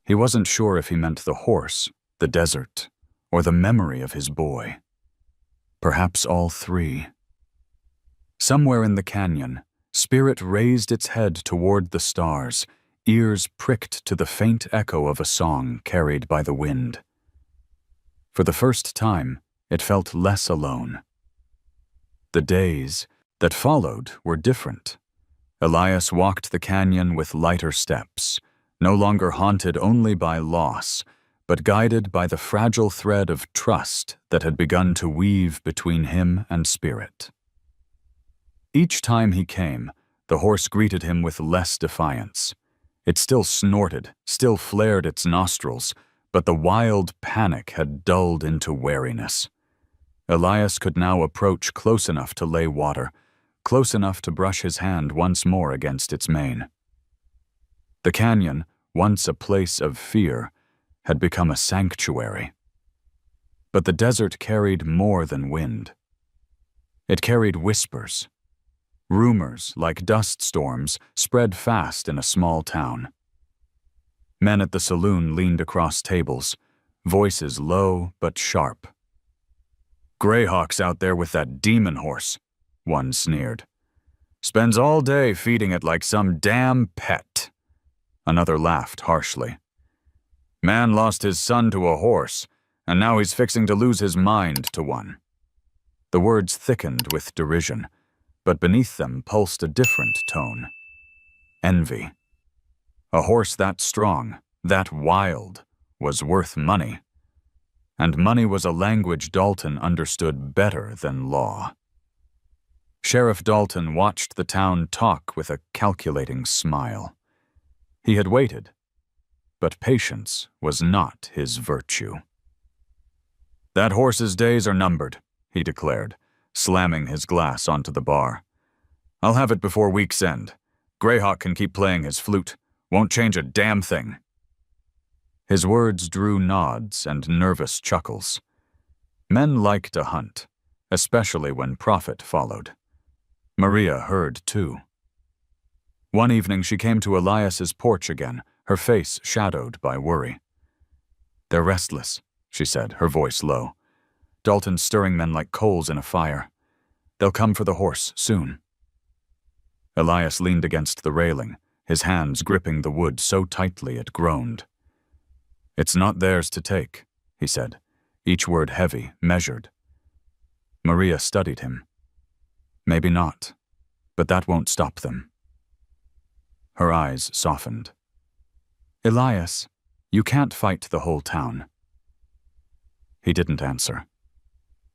He wasn't sure if he meant the horse, the desert, or the memory of his boy. Perhaps all three. Somewhere in the canyon, Spirit raised its head toward the stars, ears pricked to the faint echo of a song carried by the wind. For the first time, it felt less alone. The days that followed were different. Elias walked the canyon with lighter steps, no longer haunted only by loss, but guided by the fragile thread of trust that had begun to weave between him and Spirit. Each time he came, the horse greeted him with less defiance. It still snorted, still flared its nostrils, but the wild panic had dulled into wariness. Elias could now approach close enough to lay water, close enough to brush his hand once more against its mane. The canyon, once a place of fear, had become a sanctuary. But the desert carried more than wind. It carried whispers. Rumors, like dust storms, spread fast in a small town. Men at the saloon leaned across tables, voices low but sharp. "Greyhawk's out there with that demon horse," one sneered. "Spends all day feeding it like some damn pet." Another laughed harshly. "Man lost his son to a horse, and now he's fixing to lose his mind to one." The words thickened with derision, but beneath them pulsed a different tone. Envy. A horse that strong, that wild, was worth money. And money was a language Dalton understood better than law. Sheriff Dalton watched the town talk with a calculating smile. He had waited, but patience was not his virtue. "That horse's days are numbered," he declared, slamming his glass onto the bar. "I'll have it before week's end. Greyhawk can keep playing his flute. Won't change a damn thing." His words drew nods and nervous chuckles. Men liked to hunt, especially when profit followed. Maria heard too. One evening she came to Elias's porch again, her face shadowed by worry. "They're restless," she said, her voice low. "Dalton's stirring men like coals in a fire. They'll come for the horse soon." Elias leaned against the railing, his hands gripping the wood so tightly it groaned. "It's not theirs to take," he said, each word heavy, measured. Maria studied him. "Maybe not, but that won't stop them." Her eyes softened. "Elias, you can't fight the whole town." He didn't answer.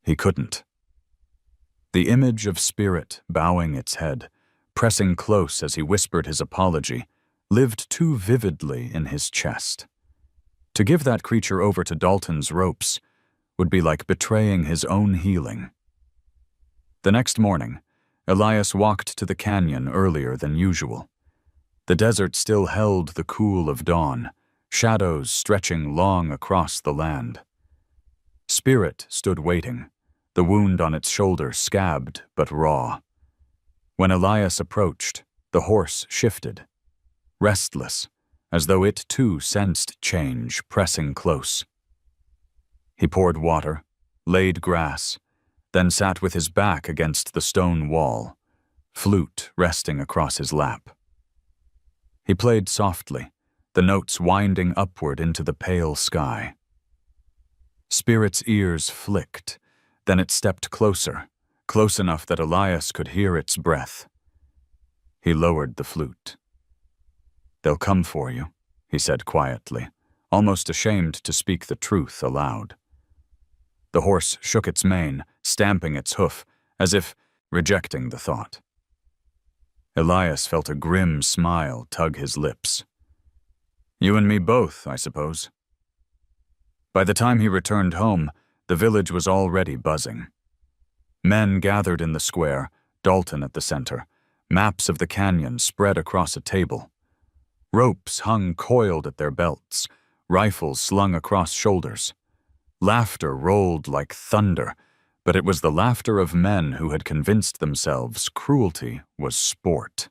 He couldn't. The image of Spirit bowing its head, pressing close as he whispered his apology, lived too vividly in his chest. To give that creature over to Dalton's ropes would be like betraying his own healing. The next morning, Elias walked to the canyon earlier than usual. The desert still held the cool of dawn, shadows stretching long across the land. Spirit stood waiting, the wound on its shoulder scabbed but raw. When Elias approached, the horse shifted, restless, as though it too sensed change pressing close. He poured water, laid grass, then sat with his back against the stone wall, flute resting across his lap. He played softly, the notes winding upward into the pale sky. Spirit's ears flicked, then it stepped closer, close enough that Elias could hear its breath. He lowered the flute. "They'll come for you," he said quietly, almost ashamed to speak the truth aloud. The horse shook its mane, stamping its hoof, as if rejecting the thought. Elias felt a grim smile tug his lips. "You and me both, I suppose." By the time he returned home, the village was already buzzing. Men gathered in the square, Dalton at the center, maps of the canyon spread across a table. Ropes hung coiled at their belts, rifles slung across shoulders. Laughter rolled like thunder, but it was the laughter of men who had convinced themselves cruelty was sport.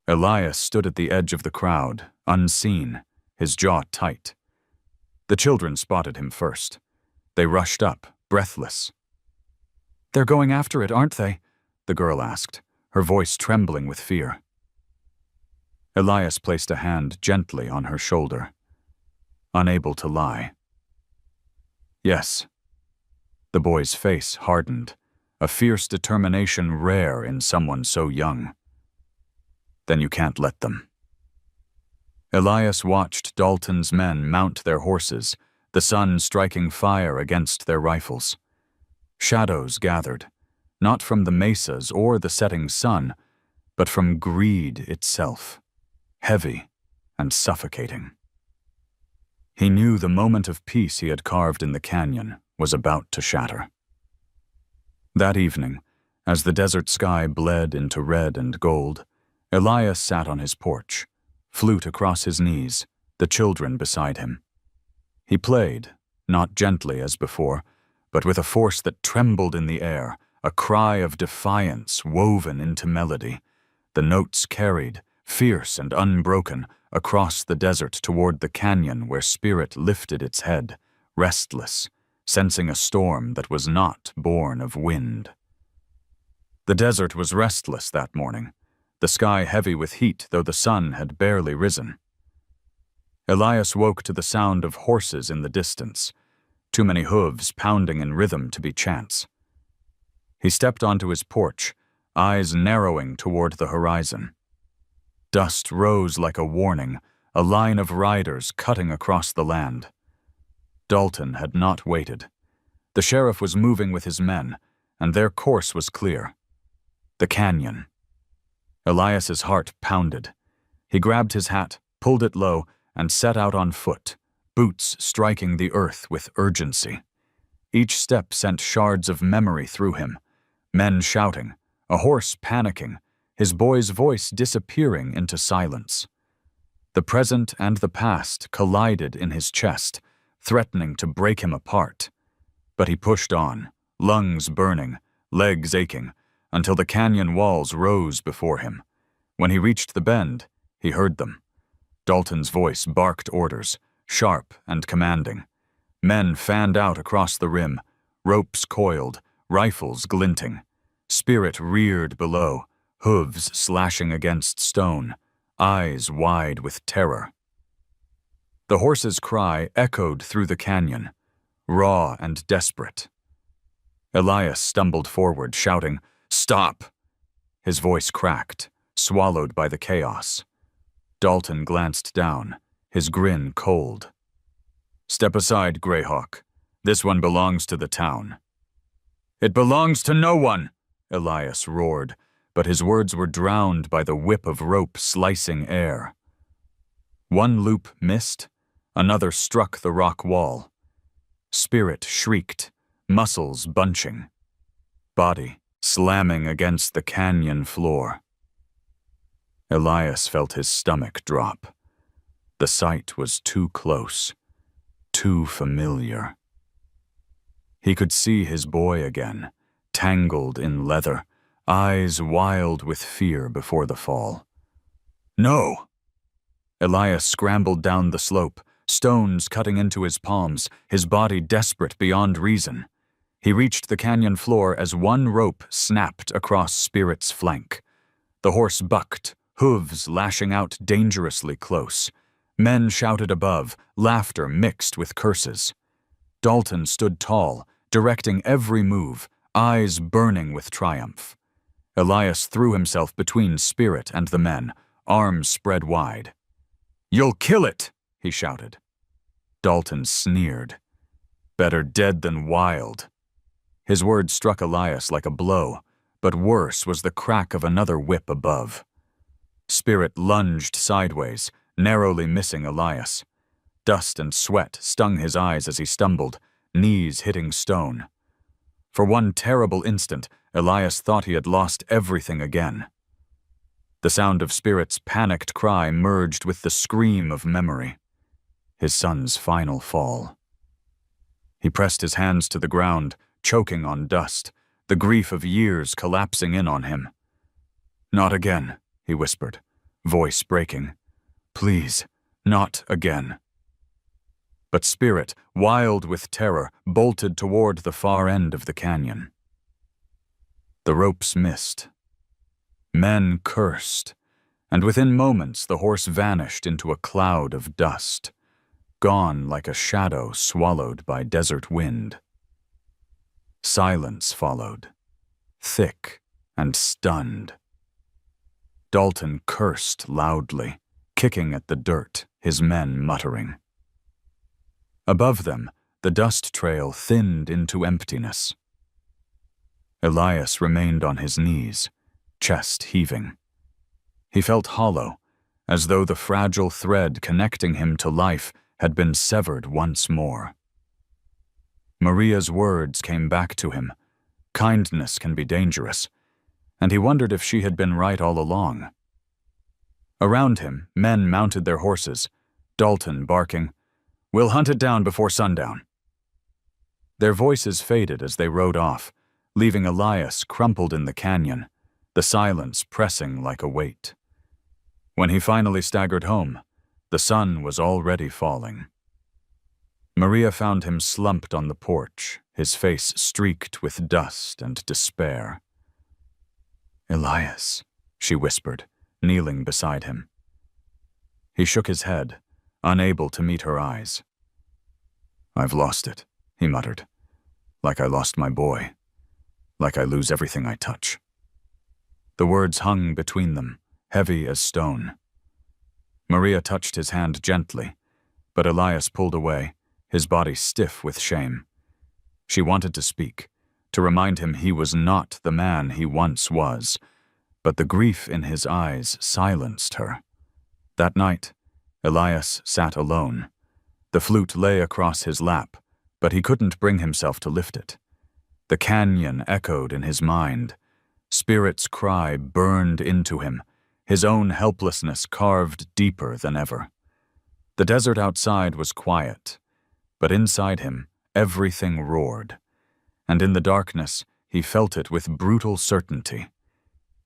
Elias stood at the edge of the crowd, unseen, his jaw tight. The children spotted him first. They rushed up, breathless. "They're going after it, aren't they?" the girl asked, her voice trembling with fear. Elias placed a hand gently on her shoulder, unable to lie. "Yes." The boy's face hardened, a fierce determination rare in someone so young. "Then you can't let them." Elias watched Dalton's men mount their horses, the sun striking fire against their rifles. Shadows gathered, not from the mesas or the setting sun, but from greed itself, heavy and suffocating. He knew the moment of peace he had carved in the canyon was about to shatter. That evening, as the desert sky bled into red and gold, Elias sat on his porch, flute across his knees, the children beside him. He played, not gently as before, but with a force that trembled in the air, a cry of defiance woven into melody. The notes carried, fierce and unbroken, across the desert toward the canyon where spirit lifted its head, restless, sensing a storm that was not born of wind. The desert was restless that morning, the sky heavy with heat though the sun had barely risen. Elias woke to the sound of horses in the distance, too many hooves pounding in rhythm to be chance. He stepped onto his porch, eyes narrowing toward the horizon. Dust rose like a warning, a line of riders cutting across the land. Dalton had not waited. The sheriff was moving with his men, and their course was clear. The canyon. Elias's heart pounded. He grabbed his hat, pulled it low, and set out on foot, boots striking the earth with urgency. Each step sent shards of memory through him, men shouting, a horse panicking, his boy's voice disappearing into silence. The present and the past collided in his chest, threatening to break him apart. But he pushed on, lungs burning, legs aching, until the canyon walls rose before him. When he reached the bend, he heard them. Dalton's voice barked orders, sharp and commanding. Men fanned out across the rim, ropes coiled, rifles glinting. Spirit reared below, hooves slashing against stone, eyes wide with terror. The horse's cry echoed through the canyon, raw and desperate. Elias stumbled forward, shouting, "Stop!" His voice cracked, swallowed by the chaos. Dalton glanced down, his grin cold. "Step aside, Greyhawk. This one belongs to the town." "It belongs to no one!" Elias roared, but his words were drowned by the whip of rope slicing air. One loop missed, another struck the rock wall. Spirit shrieked, muscles bunching, body slamming against the canyon floor. Elias felt his stomach drop. The sight was too close, too familiar. He could see his boy again, tangled in leather, eyes wild with fear before the fall. "No!" Elias scrambled down the slope, stones cutting into his palms, his body desperate beyond reason. He reached the canyon floor as one rope snapped across Spirit's flank. The horse bucked, hooves lashing out dangerously close. Men shouted above, laughter mixed with curses. Dalton stood tall, directing every move, eyes burning with triumph. Elias threw himself between Spirit and the men, arms spread wide. "You'll kill it!" he shouted. Dalton sneered. "Better dead than wild." His words struck Elias like a blow, but worse was the crack of another whip above. Spirit lunged sideways, narrowly missing Elias. Dust and sweat stung his eyes as he stumbled, knees hitting stone. For one terrible instant, Elias thought he had lost everything again. The sound of Spirit's panicked cry merged with the scream of memory. His son's final fall. He pressed his hands to the ground, choking on dust, the grief of years collapsing in on him. "Not again," he whispered, voice breaking. "Please, not again." But Spirit, wild with terror, bolted toward the far end of the canyon. The ropes missed. Men cursed, and within moments the horse vanished into a cloud of dust, gone like a shadow swallowed by desert wind. Silence followed, thick and stunned. Dalton cursed loudly, kicking at the dirt, his men muttering. Above them, the dust trail thinned into emptiness. Elias remained on his knees, chest heaving. He felt hollow, as though the fragile thread connecting him to life had been severed once more. Maria's words came back to him. Kindness can be dangerous, and he wondered if she had been right all along. Around him, men mounted their horses, Dalton barking, "We'll hunt it down before sundown." Their voices faded as they rode off, leaving Elias crumpled in the canyon, the silence pressing like a weight. When he finally staggered home, the sun was already falling. Maria found him slumped on the porch, his face streaked with dust and despair. "Elias," she whispered, kneeling beside him. He shook his head, unable to meet her eyes. "I've lost it," he muttered, "like I lost my boy, like I lose everything I touch." The words hung between them, heavy as stone. Maria touched his hand gently, but Elias pulled away, his body stiff with shame. She wanted to speak, to remind him he was not the man he once was, but the grief in his eyes silenced her. That night, Elias sat alone. The flute lay across his lap, but he couldn't bring himself to lift it. The canyon echoed in his mind. Spirit's cry burned into him, his own helplessness carved deeper than ever. The desert outside was quiet, but inside him everything roared, and in the darkness he felt it with brutal certainty.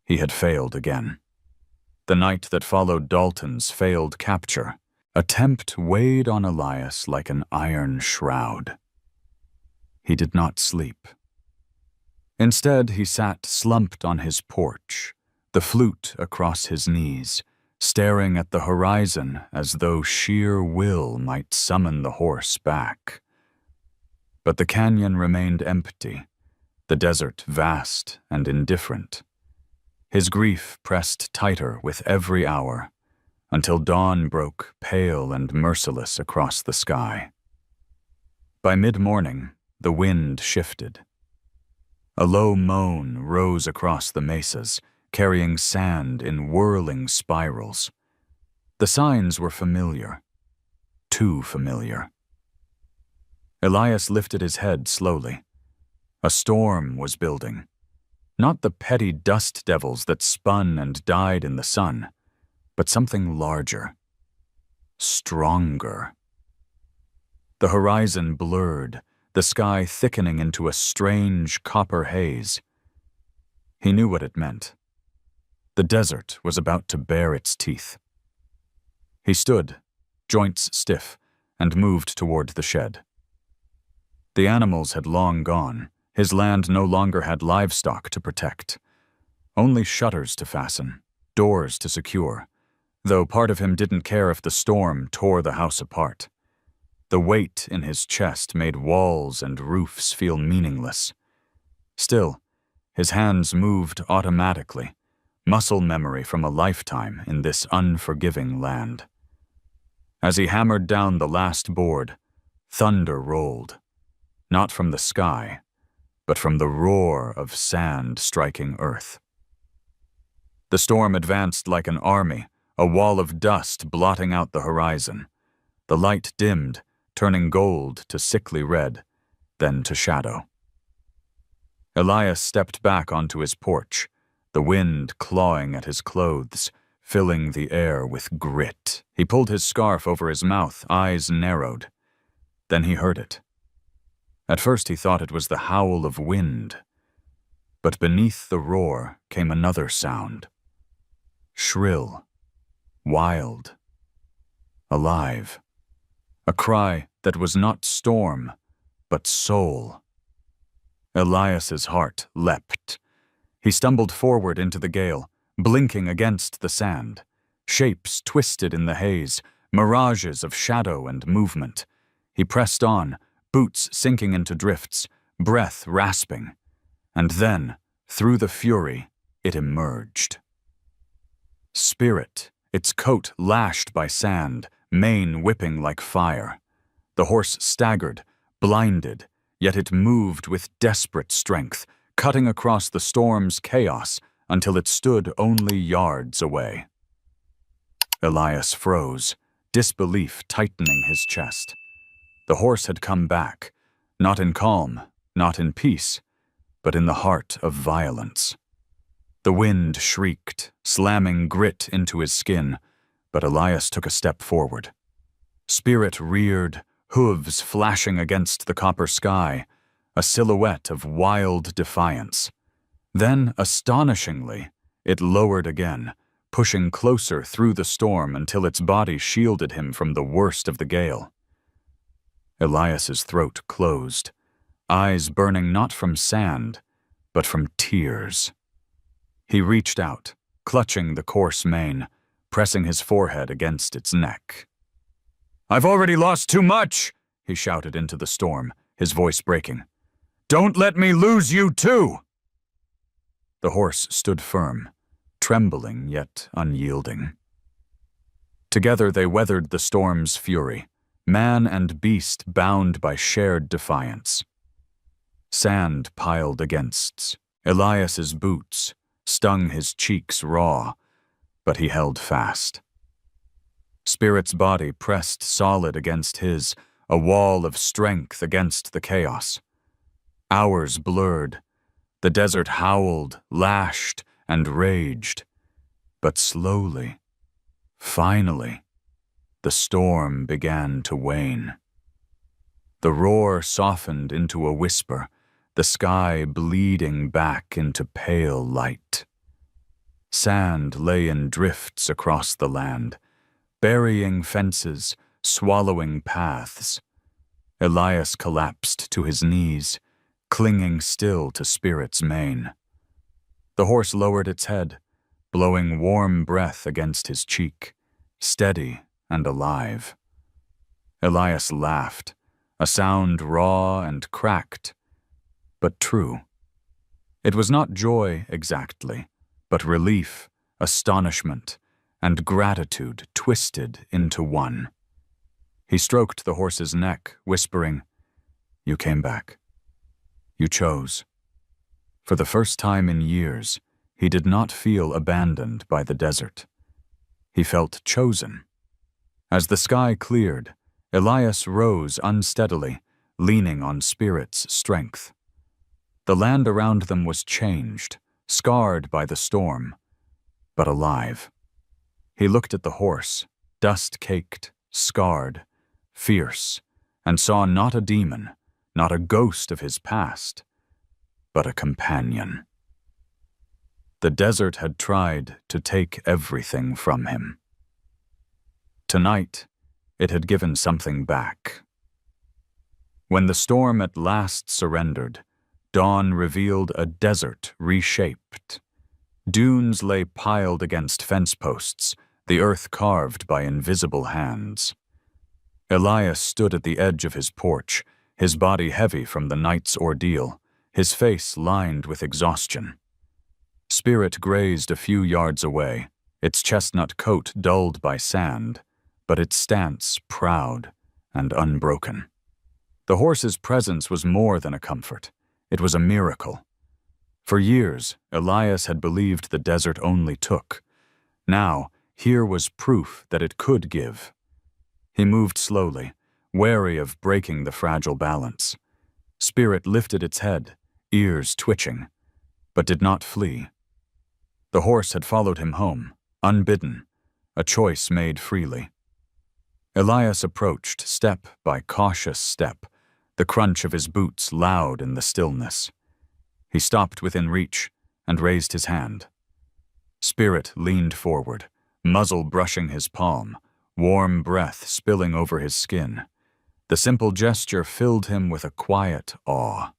He had failed again. The night that followed Dalton's failed capture, a tempt weighed on Elias like an iron shroud. He did not sleep. Instead, he sat slumped on his porch, the flute across his knees, staring at the horizon as though sheer will might summon the horse back. But the canyon remained empty, the desert vast and indifferent. His grief pressed tighter with every hour, until dawn broke pale and merciless across the sky. By mid-morning, the wind shifted. A low moan rose across the mesas, carrying sand in whirling spirals. The signs were familiar, too familiar. Elias lifted his head slowly. A storm was building. Not the petty dust devils that spun and died in the sun, but something larger, stronger. The horizon blurred, the sky thickening into a strange copper haze. He knew what it meant. The desert was about to bare its teeth. He stood, joints stiff, and moved toward the shed. The animals had long gone. His land no longer had livestock to protect. Only shutters to fasten, doors to secure, though part of him didn't care if the storm tore the house apart. The weight in his chest made walls and roofs feel meaningless. Still, his hands moved automatically, muscle memory from a lifetime in this unforgiving land. As he hammered down the last board, thunder rolled, not from the sky, but from the roar of sand striking earth. The storm advanced like an army, a wall of dust blotting out the horizon. The light dimmed, turning gold to sickly red, then to shadow. Elias stepped back onto his porch, the wind clawing at his clothes, filling the air with grit. He pulled his scarf over his mouth, eyes narrowed. Then he heard it. At first he thought it was the howl of wind, but beneath the roar came another sound. Shrill, wild, alive. A cry that was not storm, but soul. Elias's heart leapt. He stumbled forward into the gale, blinking against the sand. Shapes twisted in the haze, mirages of shadow and movement. He pressed on, boots sinking into drifts, breath rasping. And then, through the fury, it emerged. Spirit its coat lashed by sand, mane whipping like fire. The horse staggered, blinded, yet it moved with desperate strength, cutting across the storm's chaos until it stood only yards away. Elias froze, disbelief tightening his chest. The horse had come back, not in calm, not in peace, but in the heart of violence. The wind shrieked, slamming grit into his skin, but Elias took a step forward. Spirit reared, hooves flashing against the copper sky, a silhouette of wild defiance. Then, astonishingly, it lowered again, pushing closer through the storm until its body shielded him from the worst of the gale. Elias's throat closed, eyes burning not from sand, but from tears. He reached out, clutching the coarse mane, pressing his forehead against its neck. "I've already lost too much," he shouted into the storm, his voice breaking. "Don't let me lose you too!" The horse stood firm, trembling yet unyielding. Together they weathered the storm's fury, man and beast bound by shared defiance. Sand piled against Elias's boots, stung his cheeks raw, but he held fast. Spirit's body pressed solid against his, a wall of strength against the chaos. Hours blurred. The desert howled, lashed, and raged. But slowly, finally, the storm began to wane. The roar softened into a whisper, the sky bleeding back into pale light. Sand lay in drifts across the land, burying fences, swallowing paths. Elias collapsed to his knees, clinging still to Spirit's mane. The horse lowered its head, blowing warm breath against his cheek, steady and alive. Elias laughed, a sound raw and cracked, but true. It was not joy exactly, but relief, astonishment, and gratitude twisted into one. He stroked the horse's neck, whispering, "You came back. You chose." For the first time in years, he did not feel abandoned by the desert. He felt chosen. As the sky cleared, Elias rose unsteadily, leaning on Spirit's strength. The land around them was changed, scarred by the storm, but alive. He looked at the horse, dust-caked, scarred, fierce, and saw not a demon, not a ghost of his past, but a companion. The desert had tried to take everything from him. Tonight, it had given something back. When the storm at last surrendered, dawn revealed a desert reshaped. Dunes lay piled against fence posts, the earth carved by invisible hands. Elias stood at the edge of his porch, his body heavy from the night's ordeal, his face lined with exhaustion. Spirit grazed a few yards away, its chestnut coat dulled by sand, but its stance proud and unbroken. The horse's presence was more than a comfort. It was a miracle. For years, Elias had believed the desert only took. Now, here was proof that it could give. He moved slowly, wary of breaking the fragile balance. Spirit lifted its head, ears twitching, but did not flee. The horse had followed him home, unbidden, a choice made freely. Elias approached step by cautious step, the crunch of his boots loud in the stillness. He stopped within reach and raised his hand. Spirit leaned forward, muzzle brushing his palm, warm breath spilling over his skin. The simple gesture filled him with a quiet awe.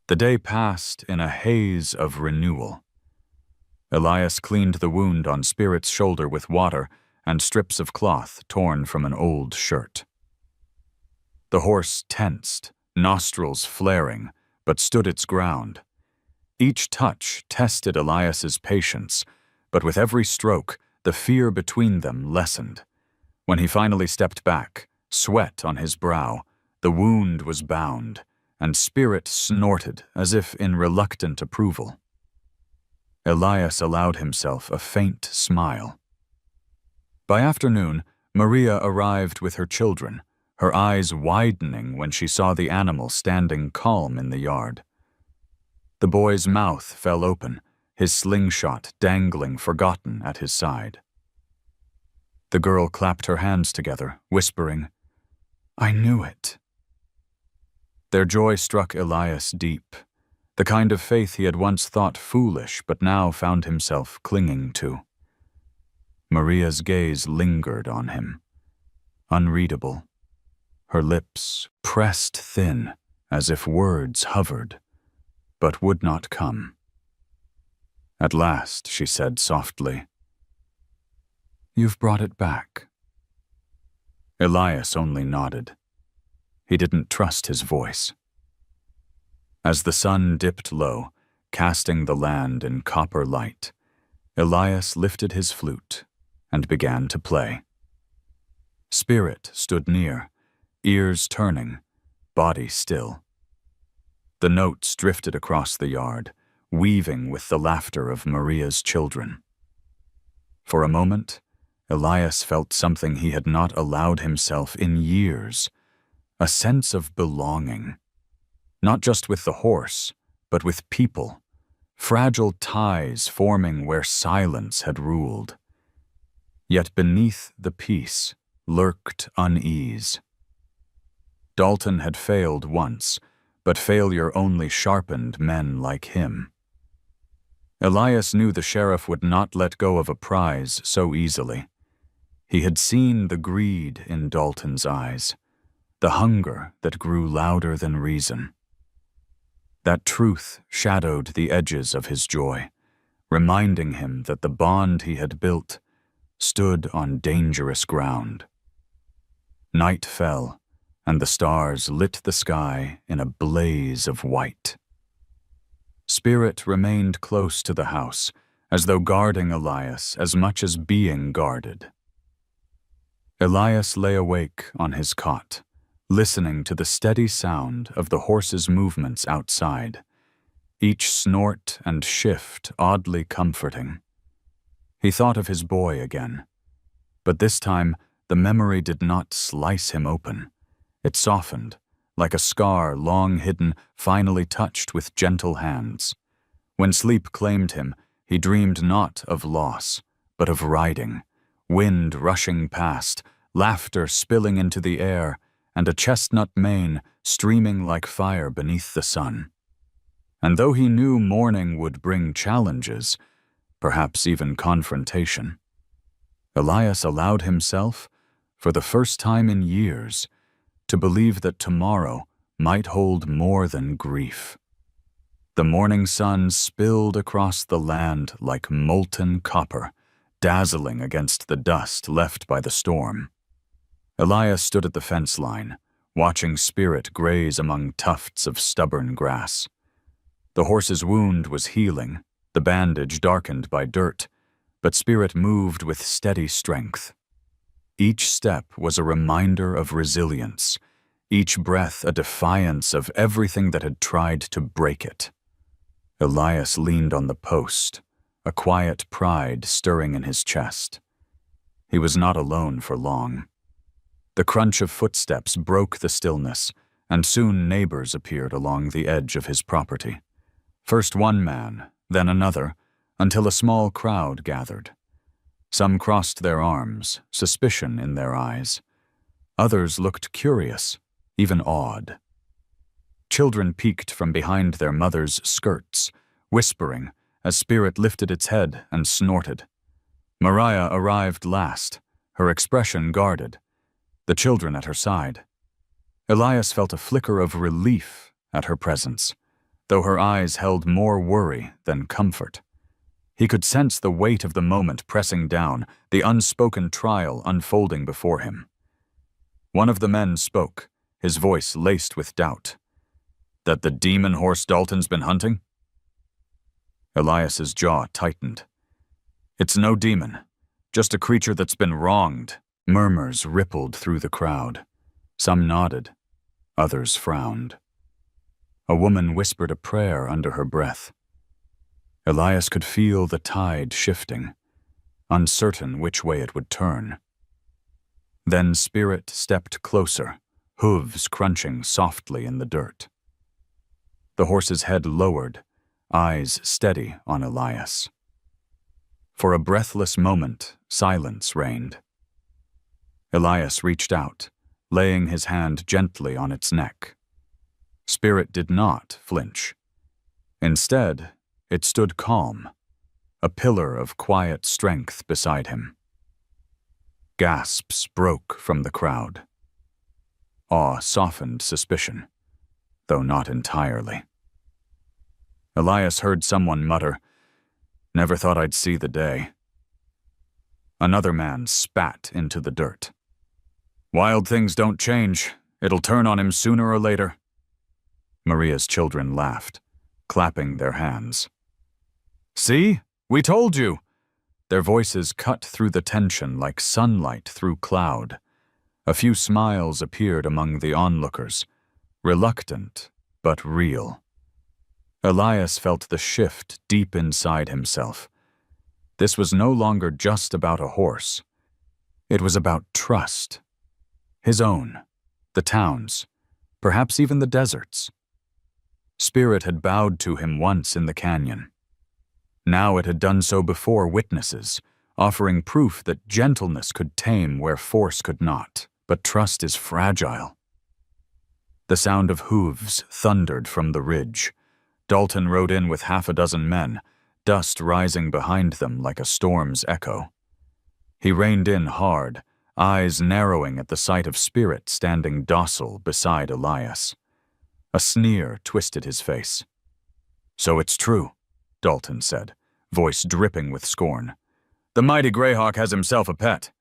The day passed in a haze of renewal. Elias cleaned the wound on Spirit's shoulder with water and strips of cloth torn from an old shirt. The horse tensed, nostrils flaring, but stood its ground. Each touch tested Elias's patience, but with every stroke, the fear between them lessened. When he finally stepped back, sweat on his brow, the wound was bound, and Spirit snorted as if in reluctant approval. Elias allowed himself a faint smile. By afternoon, Maria arrived with her children, her eyes widening when she saw the animal standing calm in the yard. The boy's mouth fell open, his slingshot dangling forgotten at his side. The girl clapped her hands together, whispering, "I knew it." Their joy struck Elias deep, the kind of faith he had once thought foolish but now found himself clinging to. Maria's gaze lingered on him, unreadable, her lips pressed thin as if words hovered, but would not come. At last she said softly, "You've brought it back." Elias only nodded. He didn't trust his voice. As the sun dipped low, casting the land in copper light, Elias lifted his flute and began to play. Spirit stood near, ears turning, body still. The notes drifted across the yard, weaving with the laughter of Maria's children. For a moment, Elias felt something he had not allowed himself in years, a sense of belonging, not just with the horse, but with people, fragile ties forming where silence had ruled. Yet beneath the peace lurked unease. Dalton had failed once, but failure only sharpened men like him. Elias knew the sheriff would not let go of a prize so easily. He had seen the greed in Dalton's eyes, the hunger that grew louder than reason. That truth shadowed the edges of his joy, reminding him that the bond he had built stood on dangerous ground. Night fell, and the stars lit the sky in a blaze of white. Spirit remained close to the house, as though guarding Elias as much as being guarded. Elias lay awake on his cot, listening to the steady sound of the horse's movements outside, each snort and shift oddly comforting. He thought of his boy again, but this time the memory did not slice him open. It softened, like a scar long hidden, finally touched with gentle hands. When sleep claimed him, he dreamed not of loss, but of riding, wind rushing past, laughter spilling into the air, and a chestnut mane streaming like fire beneath the sun. And though he knew morning would bring challenges, perhaps even confrontation, Elias allowed himself, for the first time in years, to believe that tomorrow might hold more than grief. The morning sun spilled across the land like molten copper, dazzling against the dust left by the storm. Elias stood at the fence line, watching Spirit graze among tufts of stubborn grass. The horse's wound was healing, the bandage darkened by dirt, but Spirit moved with steady strength. Each step was a reminder of resilience, each breath a defiance of everything that had tried to break it. Elias leaned on the post, a quiet pride stirring in his chest. He was not alone for long. The crunch of footsteps broke the stillness, and soon neighbors appeared along the edge of his property. First one man, then another, until a small crowd gathered. Some crossed their arms, suspicion in their eyes. Others looked curious, even awed. Children peeked from behind their mothers' skirts, whispering as Spirit lifted its head and snorted. Mariah arrived last, her expression guarded, the children at her side. Elias felt a flicker of relief at her presence, though her eyes held more worry than comfort. He could sense the weight of the moment pressing down, the unspoken trial unfolding before him. One of the men spoke, his voice laced with doubt. "That the demon horse Dalton's been hunting?" Elias's jaw tightened. "It's no demon. Just a creature that's been wronged. Murmurs rippled through the crowd. Some nodded, others frowned. A woman whispered a prayer under her breath. Elias could feel the tide shifting, uncertain which way it would turn. Then Spirit stepped closer, hooves crunching softly in the dirt. The horse's head lowered, eyes steady on Elias. For a breathless moment, silence reigned. Elias reached out, laying his hand gently on its neck. Spirit did not flinch. Instead, it stood calm, a pillar of quiet strength beside him. Gasps broke from the crowd. Awe softened suspicion, though not entirely. Elias heard someone mutter, "Never thought I'd see the day." Another man spat into the dirt. "Wild things don't change. It'll turn on him sooner or later." Maria's children laughed, clapping their hands. "See? We told you!" Their voices cut through the tension like sunlight through cloud. A few smiles appeared among the onlookers, reluctant but real. Elias felt the shift deep inside himself. This was no longer just about a horse. It was about trust. His own, the town's, perhaps even the desert's. Spirit had bowed to him once in the canyon. Now it had done so before witnesses, offering proof that gentleness could tame where force could not, but trust is fragile. The sound of hooves thundered from the ridge. Dalton rode in with half a dozen men, dust rising behind them like a storm's echo. He reined in hard, eyes narrowing at the sight of Spirit standing docile beside Elias. A sneer twisted his face. "So it's true," Dalton said, voice dripping with scorn. "The mighty Greyhawk has himself a pet.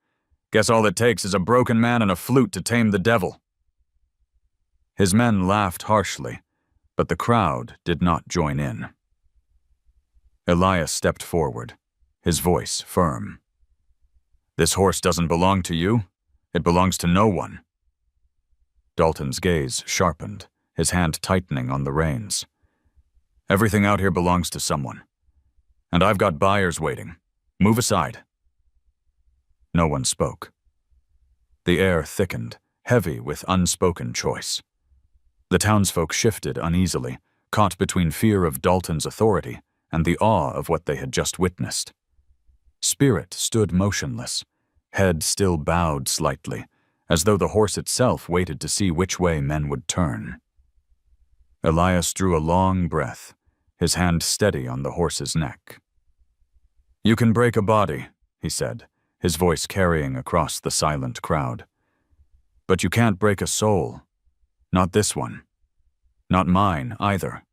Guess all it takes is a broken man and a flute to tame the devil." His men laughed harshly, but the crowd did not join in. Elias stepped forward, his voice firm. "This horse doesn't belong to you. It belongs to no one." Dalton's gaze sharpened, his hand tightening on the reins. "Everything out here belongs to someone. And I've got buyers waiting. Move aside." No one spoke. The air thickened, heavy with unspoken choice. The townsfolk shifted uneasily, caught between fear of Dalton's authority and the awe of what they had just witnessed. Spirit stood motionless, head still bowed slightly, as though the horse itself waited to see which way men would turn. Elias drew a long breath, his hand steady on the horse's neck. "You can break a body," he said, his voice carrying across the silent crowd. "But you can't break a soul. Not this one. Not mine, either."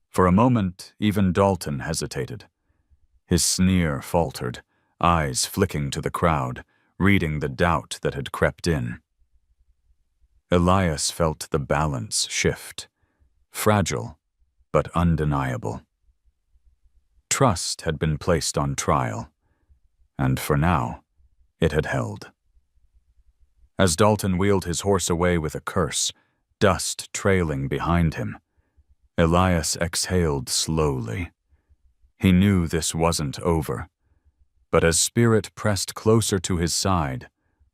For a moment, even Dalton hesitated. His sneer faltered, eyes flicking to the crowd, reading the doubt that had crept in. Elias felt the balance shift, fragile but undeniable. Trust had been placed on trial, and for now, it had held. As Dalton wheeled his horse away with a curse, dust trailing behind him, Elias exhaled slowly. He knew this wasn't over, but as Spirit pressed closer to his side,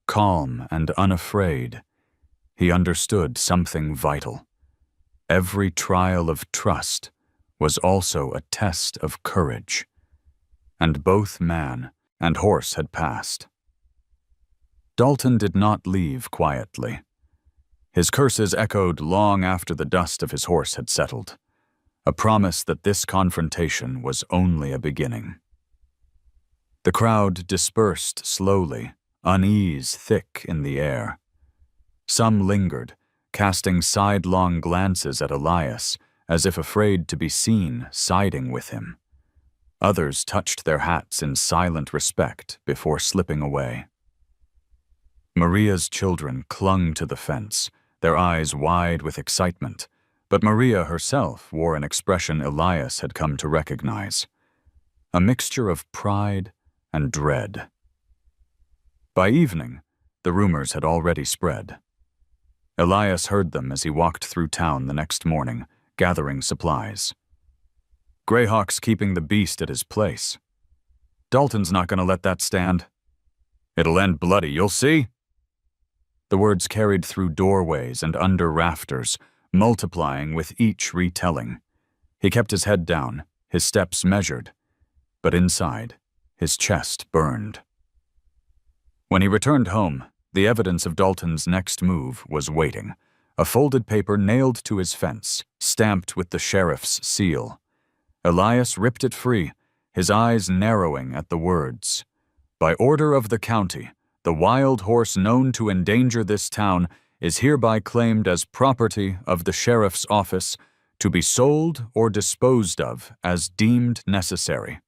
calm and unafraid, he understood something vital. Every trial of trust was also a test of courage, and both man and horse had passed. Dalton did not leave quietly. His curses echoed long after the dust of his horse had settled, a promise that this confrontation was only a beginning. The crowd dispersed slowly, unease thick in the air. Some lingered, casting sidelong glances at Elias, as if afraid to be seen siding with him. Others touched their hats in silent respect before slipping away. Maria's children clung to the fence, their eyes wide with excitement, but Maria herself wore an expression Elias had come to recognize. A mixture of pride, and dread. By evening, the rumors had already spread. Elias heard them as he walked through town the next morning, gathering supplies. Greyhawk's keeping the beast at his place. Dalton's not going to let that stand. It'll end bloody, you'll see. The words carried through doorways and under rafters, multiplying with each retelling. He kept his head down, his steps measured, but inside, his chest burned. When he returned home, the evidence of Dalton's next move was waiting, a folded paper nailed to his fence, stamped with the sheriff's seal. Elias ripped it free, his eyes narrowing at the words. By order of the county, the wild horse known to endanger this town is hereby claimed as property of the sheriff's office to be sold or disposed of as deemed necessary.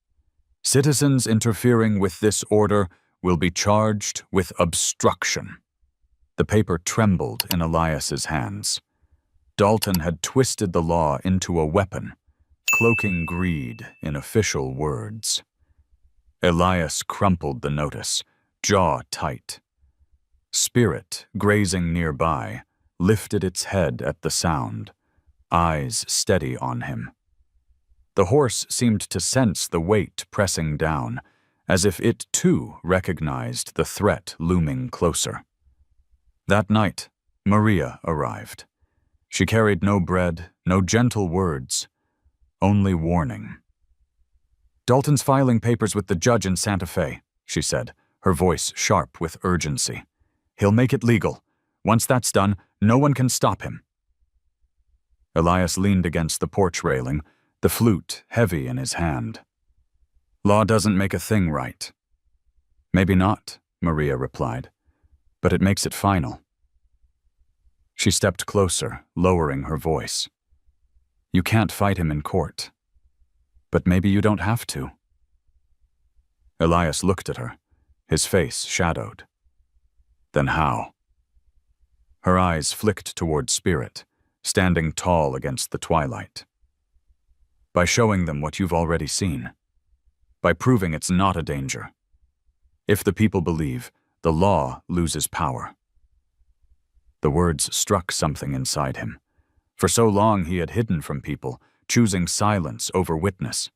Citizens interfering with this order will be charged with obstruction. The paper trembled in Elias's hands. Dalton had twisted the law into a weapon, cloaking greed in official words. Elias crumpled the notice, jaw tight. Spirit, grazing nearby, lifted its head at the sound, eyes steady on him. The horse seemed to sense the weight pressing down, as if it too recognized the threat looming closer. That night, Maria arrived. She carried no bread, no gentle words, only warning. "Dalton's filing papers with the judge in Santa Fe," she said, her voice sharp with urgency. "He'll make it legal. Once that's done, no one can stop him." Elias leaned against the porch railing, the flute heavy in his hand. "Law doesn't make a thing right." "Maybe not," Maria replied, "but it makes it final." She stepped closer, lowering her voice. "You can't fight him in court. But maybe you don't have to." Elias looked at her, his face shadowed. "Then how?" Her eyes flicked toward Spirit, standing tall against the twilight. "By showing them what you've already seen. By proving it's not a danger. If the people believe, the law loses power." The words struck something inside him. For so long he had hidden from people, choosing silence over witness.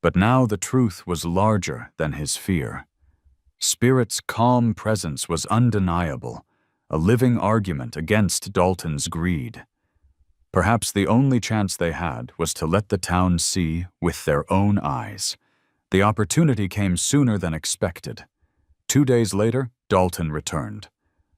But now the truth was larger than his fear. Spirit's calm presence was undeniable, a living argument against Dalton's greed. Perhaps the only chance they had was to let the town see with their own eyes. The opportunity came sooner than expected. 2 days later, Dalton returned.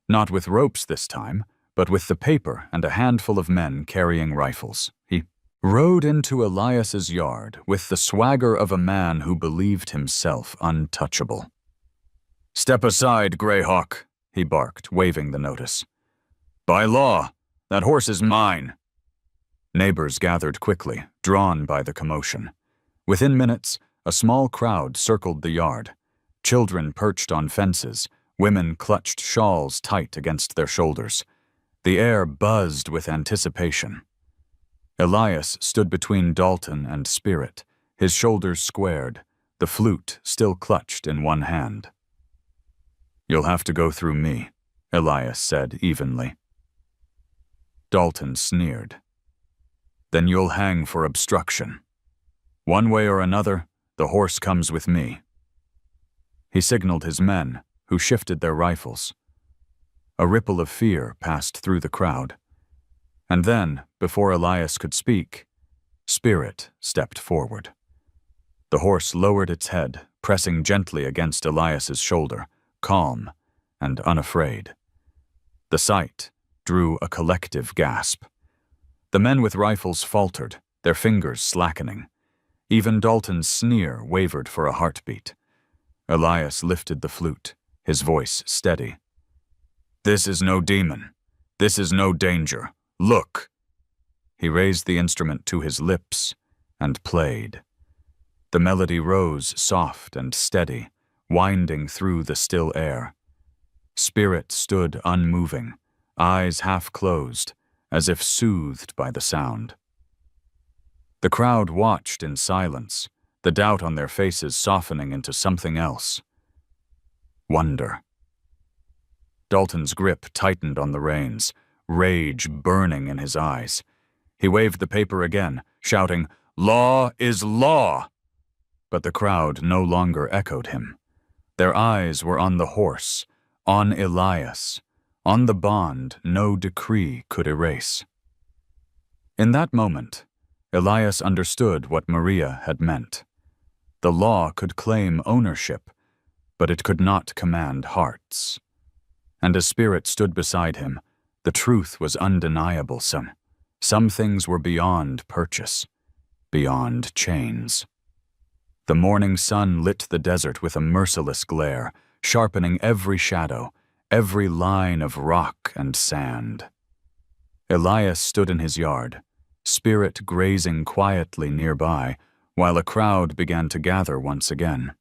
Not with ropes this time, but with the paper and a handful of men carrying rifles. He rode into Elias's yard with the swagger of a man who believed himself untouchable. "Step aside, Greyhawk," he barked, waving the notice. "By law, that horse is mine." Neighbors gathered quickly, drawn by the commotion. Within minutes, a small crowd circled the yard. Children perched on fences, women clutched shawls tight against their shoulders. The air buzzed with anticipation. Elias stood between Dalton and Spirit, his shoulders squared, the flute still clutched in one hand. "You'll have to go through me," Elias said evenly. Dalton sneered. "Then you'll hang for obstruction. One way or another, the horse comes with me." He signaled his men, who shifted their rifles. A ripple of fear passed through the crowd. And then, before Elias could speak, Spirit stepped forward. The horse lowered its head, pressing gently against Elias's shoulder, calm and unafraid. The sight drew a collective gasp. The men with rifles faltered, their fingers slackening. Even Dalton's sneer wavered for a heartbeat. Elias lifted the flute, his voice steady. "This is no demon. This is no danger. Look." He raised the instrument to his lips and played. The melody rose soft and steady, winding through the still air. Spirit stood unmoving, eyes half closed, as if soothed by the sound. The crowd watched in silence, the doubt on their faces softening into something else. Wonder. Dalton's grip tightened on the reins, rage burning in his eyes. He waved the paper again, shouting, "Law is law!" But the crowd no longer echoed him. Their eyes were on the horse, on Elias, on the bond no decree could erase. In that moment, Elias understood what Maria had meant. The law could claim ownership, but it could not command hearts. And as Spirit stood beside him, the truth was undeniable. Some things were beyond purchase, beyond chains. The morning sun lit the desert with a merciless glare, sharpening every shadow, every line of rock and sand. Elias stood in his yard, Spirit grazing quietly nearby, while a crowd began to gather once again.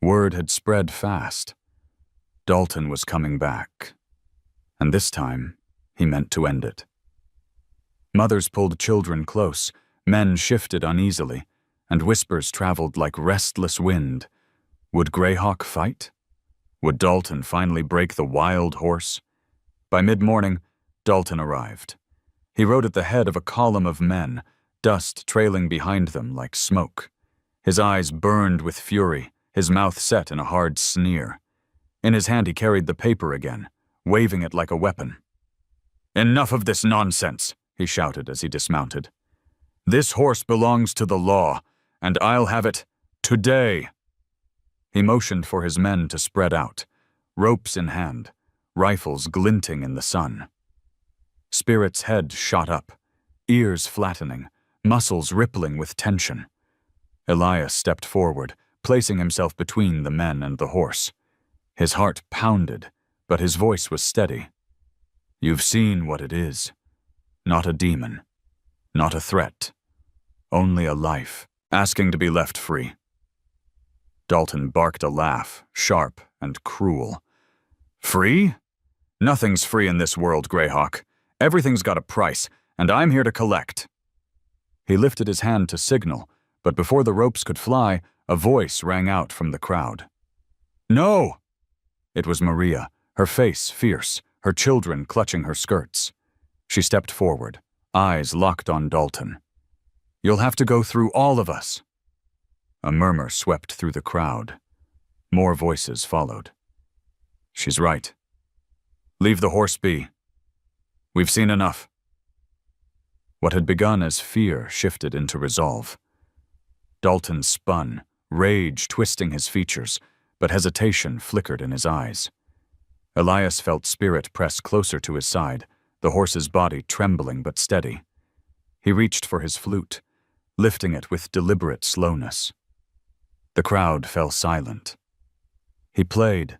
Word had spread fast. Dalton was coming back, and this time he meant to end it. Mothers pulled children close, men shifted uneasily, and whispers traveled like restless wind. Would Greyhawk fight? Would Dalton finally break the wild horse? By mid-morning, Dalton arrived. He rode at the head of a column of men, dust trailing behind them like smoke. His eyes burned with fury, his mouth set in a hard sneer. In his hand he carried the paper again, waving it like a weapon. "Enough of this nonsense," he shouted as he dismounted. "This horse belongs to the law, and I'll have it today." He motioned for his men to spread out, ropes in hand, rifles glinting in the sun. Spirit's head shot up, ears flattening, muscles rippling with tension. Elias stepped forward, placing himself between the men and the horse. His heart pounded, but his voice was steady. "You've seen what it is. Not a demon. Not a threat. Only a life, asking to be left free." Dalton barked a laugh, sharp and cruel. "Free? Nothing's free in this world, Greyhawk. Everything's got a price, and I'm here to collect." He lifted his hand to signal, but before the ropes could fly, a voice rang out from the crowd. "No!" It was Maria, her face fierce, her children clutching her skirts. She stepped forward, eyes locked on Dalton. "You'll have to go through all of us." A murmur swept through the crowd. More voices followed. "She's right. Leave the horse be. We've seen enough." What had begun as fear shifted into resolve. Dalton spun, rage twisting his features, but hesitation flickered in his eyes. Elias felt Spirit press closer to his side, the horse's body trembling but steady. He reached for his flute, lifting it with deliberate slowness. The crowd fell silent. He played,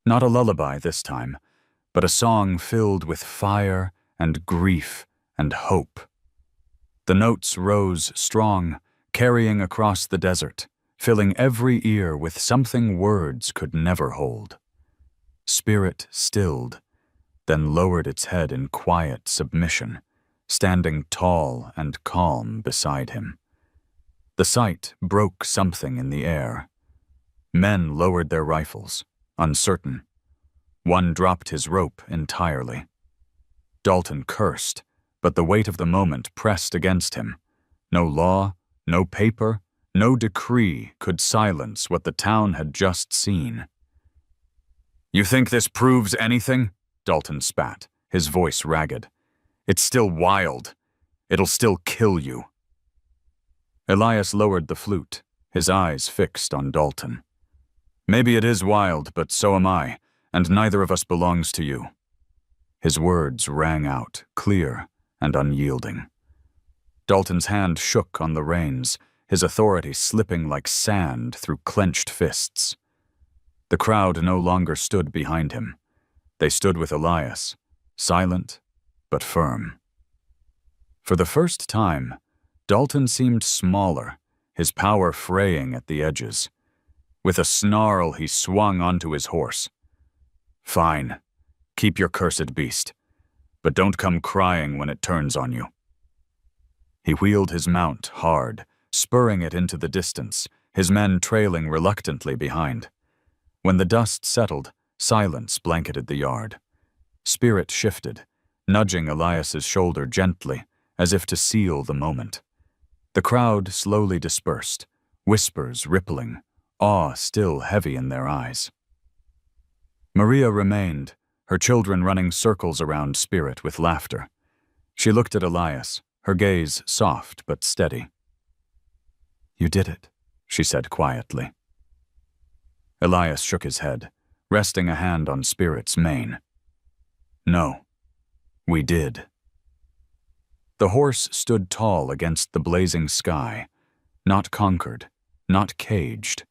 not a lullaby this time, but a song filled with fire and grief and hope. The notes rose strong, carrying across the desert, filling every ear with something words could never hold. Spirit stilled, then lowered its head in quiet submission, standing tall and calm beside him. The sight broke something in the air. Men lowered their rifles, uncertain. One dropped his rope entirely. Dalton cursed, but the weight of the moment pressed against him. No law, no paper, no decree could silence what the town had just seen. "You think this proves anything?" Dalton spat, his voice ragged. "It's still wild. It'll still kill you." Elias lowered the flute, his eyes fixed on Dalton. "Maybe it is wild, but so am I, and neither of us belongs to you." His words rang out, clear and unyielding. Dalton's hand shook on the reins, his authority slipping like sand through clenched fists. The crowd no longer stood behind him. They stood with Elias, silent but firm. For the first time, Dalton seemed smaller, his power fraying at the edges. With a snarl, he swung onto his horse. "Fine. Keep your cursed beast. But don't come crying when it turns on you." He wheeled his mount hard, spurring it into the distance, his men trailing reluctantly behind. When the dust settled, silence blanketed the yard. Spirit shifted, nudging Elias's shoulder gently, as if to seal the moment. The crowd slowly dispersed, whispers rippling, awe still heavy in their eyes. Maria remained, her children running circles around Spirit with laughter. She looked at Elias, her gaze soft but steady. "You did it," she said quietly. Elias shook his head, resting a hand on Spirit's mane. "No, we did." The horse stood tall against the blazing sky, not conquered, not caged,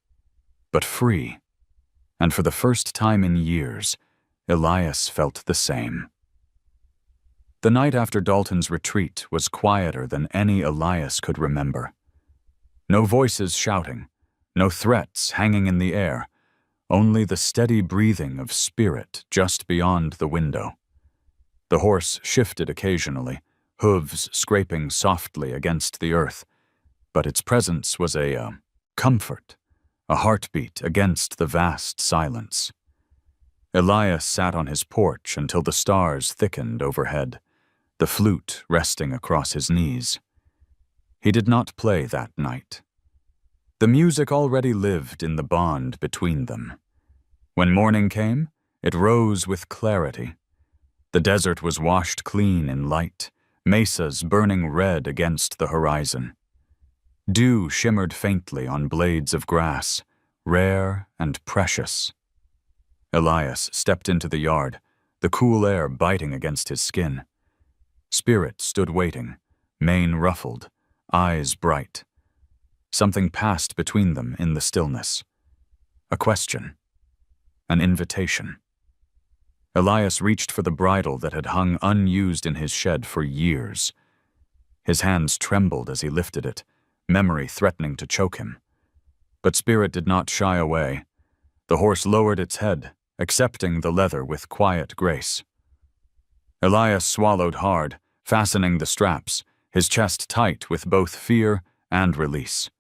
but free. And for the first time in years, Elias felt the same. The night after Dalton's retreat was quieter than any Elias could remember. No voices shouting, no threats hanging in the air, only the steady breathing of Spirit just beyond the window. The horse shifted occasionally, hooves scraping softly against the earth, but its presence was a comfort, a heartbeat against the vast silence. Elias sat on his porch until the stars thickened overhead, the flute resting across his knees. He did not play that night. The music already lived in the bond between them. When morning came, it rose with clarity. The desert was washed clean in light, mesas burning red against the horizon. Dew shimmered faintly on blades of grass, rare and precious. Elias stepped into the yard, the cool air biting against his skin. Spirit stood waiting, mane ruffled, eyes bright. Something passed between them in the stillness. A question. An invitation. Elias reached for the bridle that had hung unused in his shed for years. His hands trembled as he lifted it, memory threatening to choke him. But Spirit did not shy away. The horse lowered its head, accepting the leather with quiet grace. Elias swallowed hard, fastening the straps, his chest tight with both fear and release.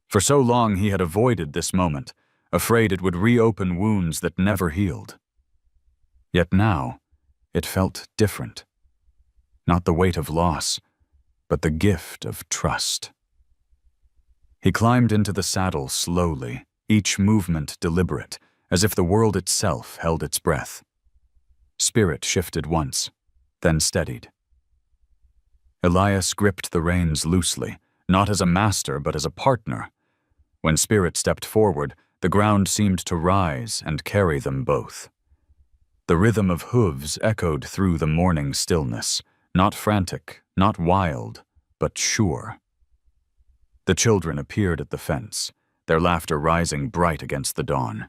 For so long he had avoided this moment, afraid it would reopen wounds that never healed. Yet now, it felt different. Not the weight of loss, but the gift of trust. He climbed into the saddle slowly, each movement deliberate, as if the world itself held its breath. Spirit shifted once, then steadied. Elias gripped the reins loosely, not as a master but as a partner. When Spirit stepped forward, the ground seemed to rise and carry them both. The rhythm of hooves echoed through the morning stillness, not frantic, not wild, but sure. The children appeared at the fence, their laughter rising bright against the dawn.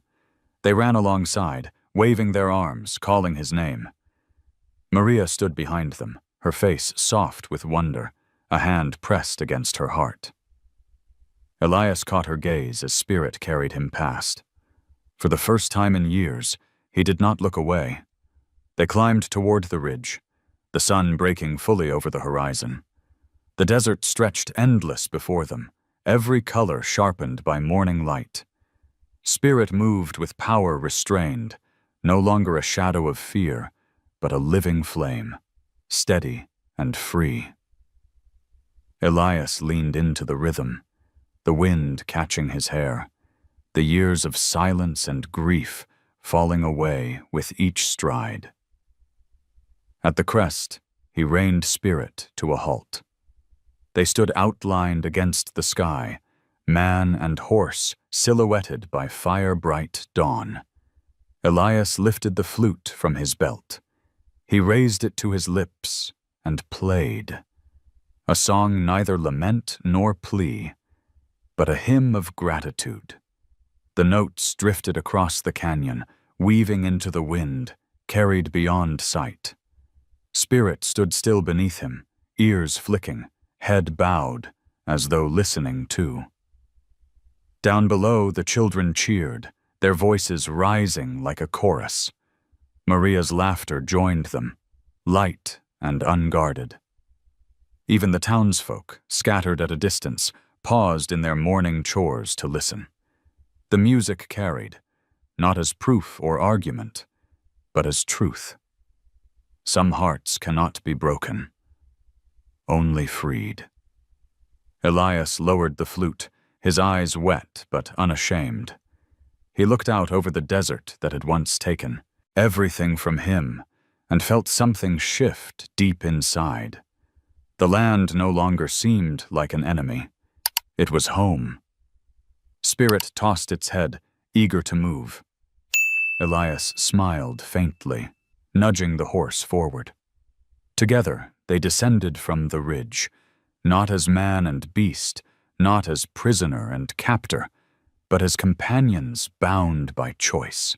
They ran alongside, waving their arms, calling his name. Maria stood behind them, her face soft with wonder, a hand pressed against her heart. Elias caught her gaze as Spirit carried him past. For the first time in years, he did not look away. They climbed toward the ridge, the sun breaking fully over the horizon. The desert stretched endless before them, every color sharpened by morning light. Spirit moved with power restrained, no longer a shadow of fear, but a living flame, steady and free. Elias leaned into the rhythm, the wind catching his hair, the years of silence and grief falling away with each stride. At the crest, he reined Spirit to a halt. They stood outlined against the sky, man and horse silhouetted by fire-bright dawn. Elias lifted the flute from his belt. He raised it to his lips and played. A song neither lament nor plea, but a hymn of gratitude. The notes drifted across the canyon, weaving into the wind, carried beyond sight. Spirit stood still beneath him, ears flicking, head bowed, as though listening too. Down below, the children cheered, their voices rising like a chorus. Maria's laughter joined them, light and unguarded. Even the townsfolk, scattered at a distance, paused in their morning chores to listen. The music carried, not as proof or argument, but as truth. Some hearts cannot be broken, only freed. Elias lowered the flute, his eyes wet but unashamed. He looked out over the desert that had once taken everything from him and felt something shift deep inside. The land no longer seemed like an enemy. It was home. Spirit tossed its head, eager to move. Elias smiled faintly, nudging the horse forward. Together, they descended from the ridge, not as man and beast, not as prisoner and captor, but as companions bound by choice.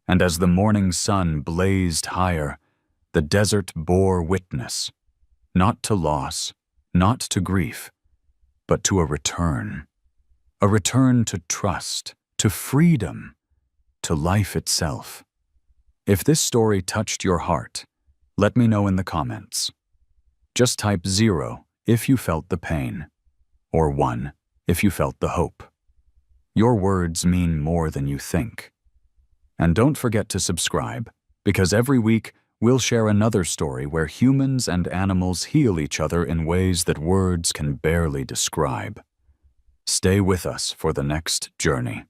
And as the morning sun blazed higher, the desert bore witness, not to loss, not to grief, but to a return to trust, to freedom, to life itself. If this story touched your heart, let me know in the comments. Just type 0 if you felt the pain, or 1 if you felt the hope. Your words mean more than you think. And don't forget to subscribe, because every week we'll share another story where humans and animals heal each other in ways that words can barely describe. Stay with us for the next journey.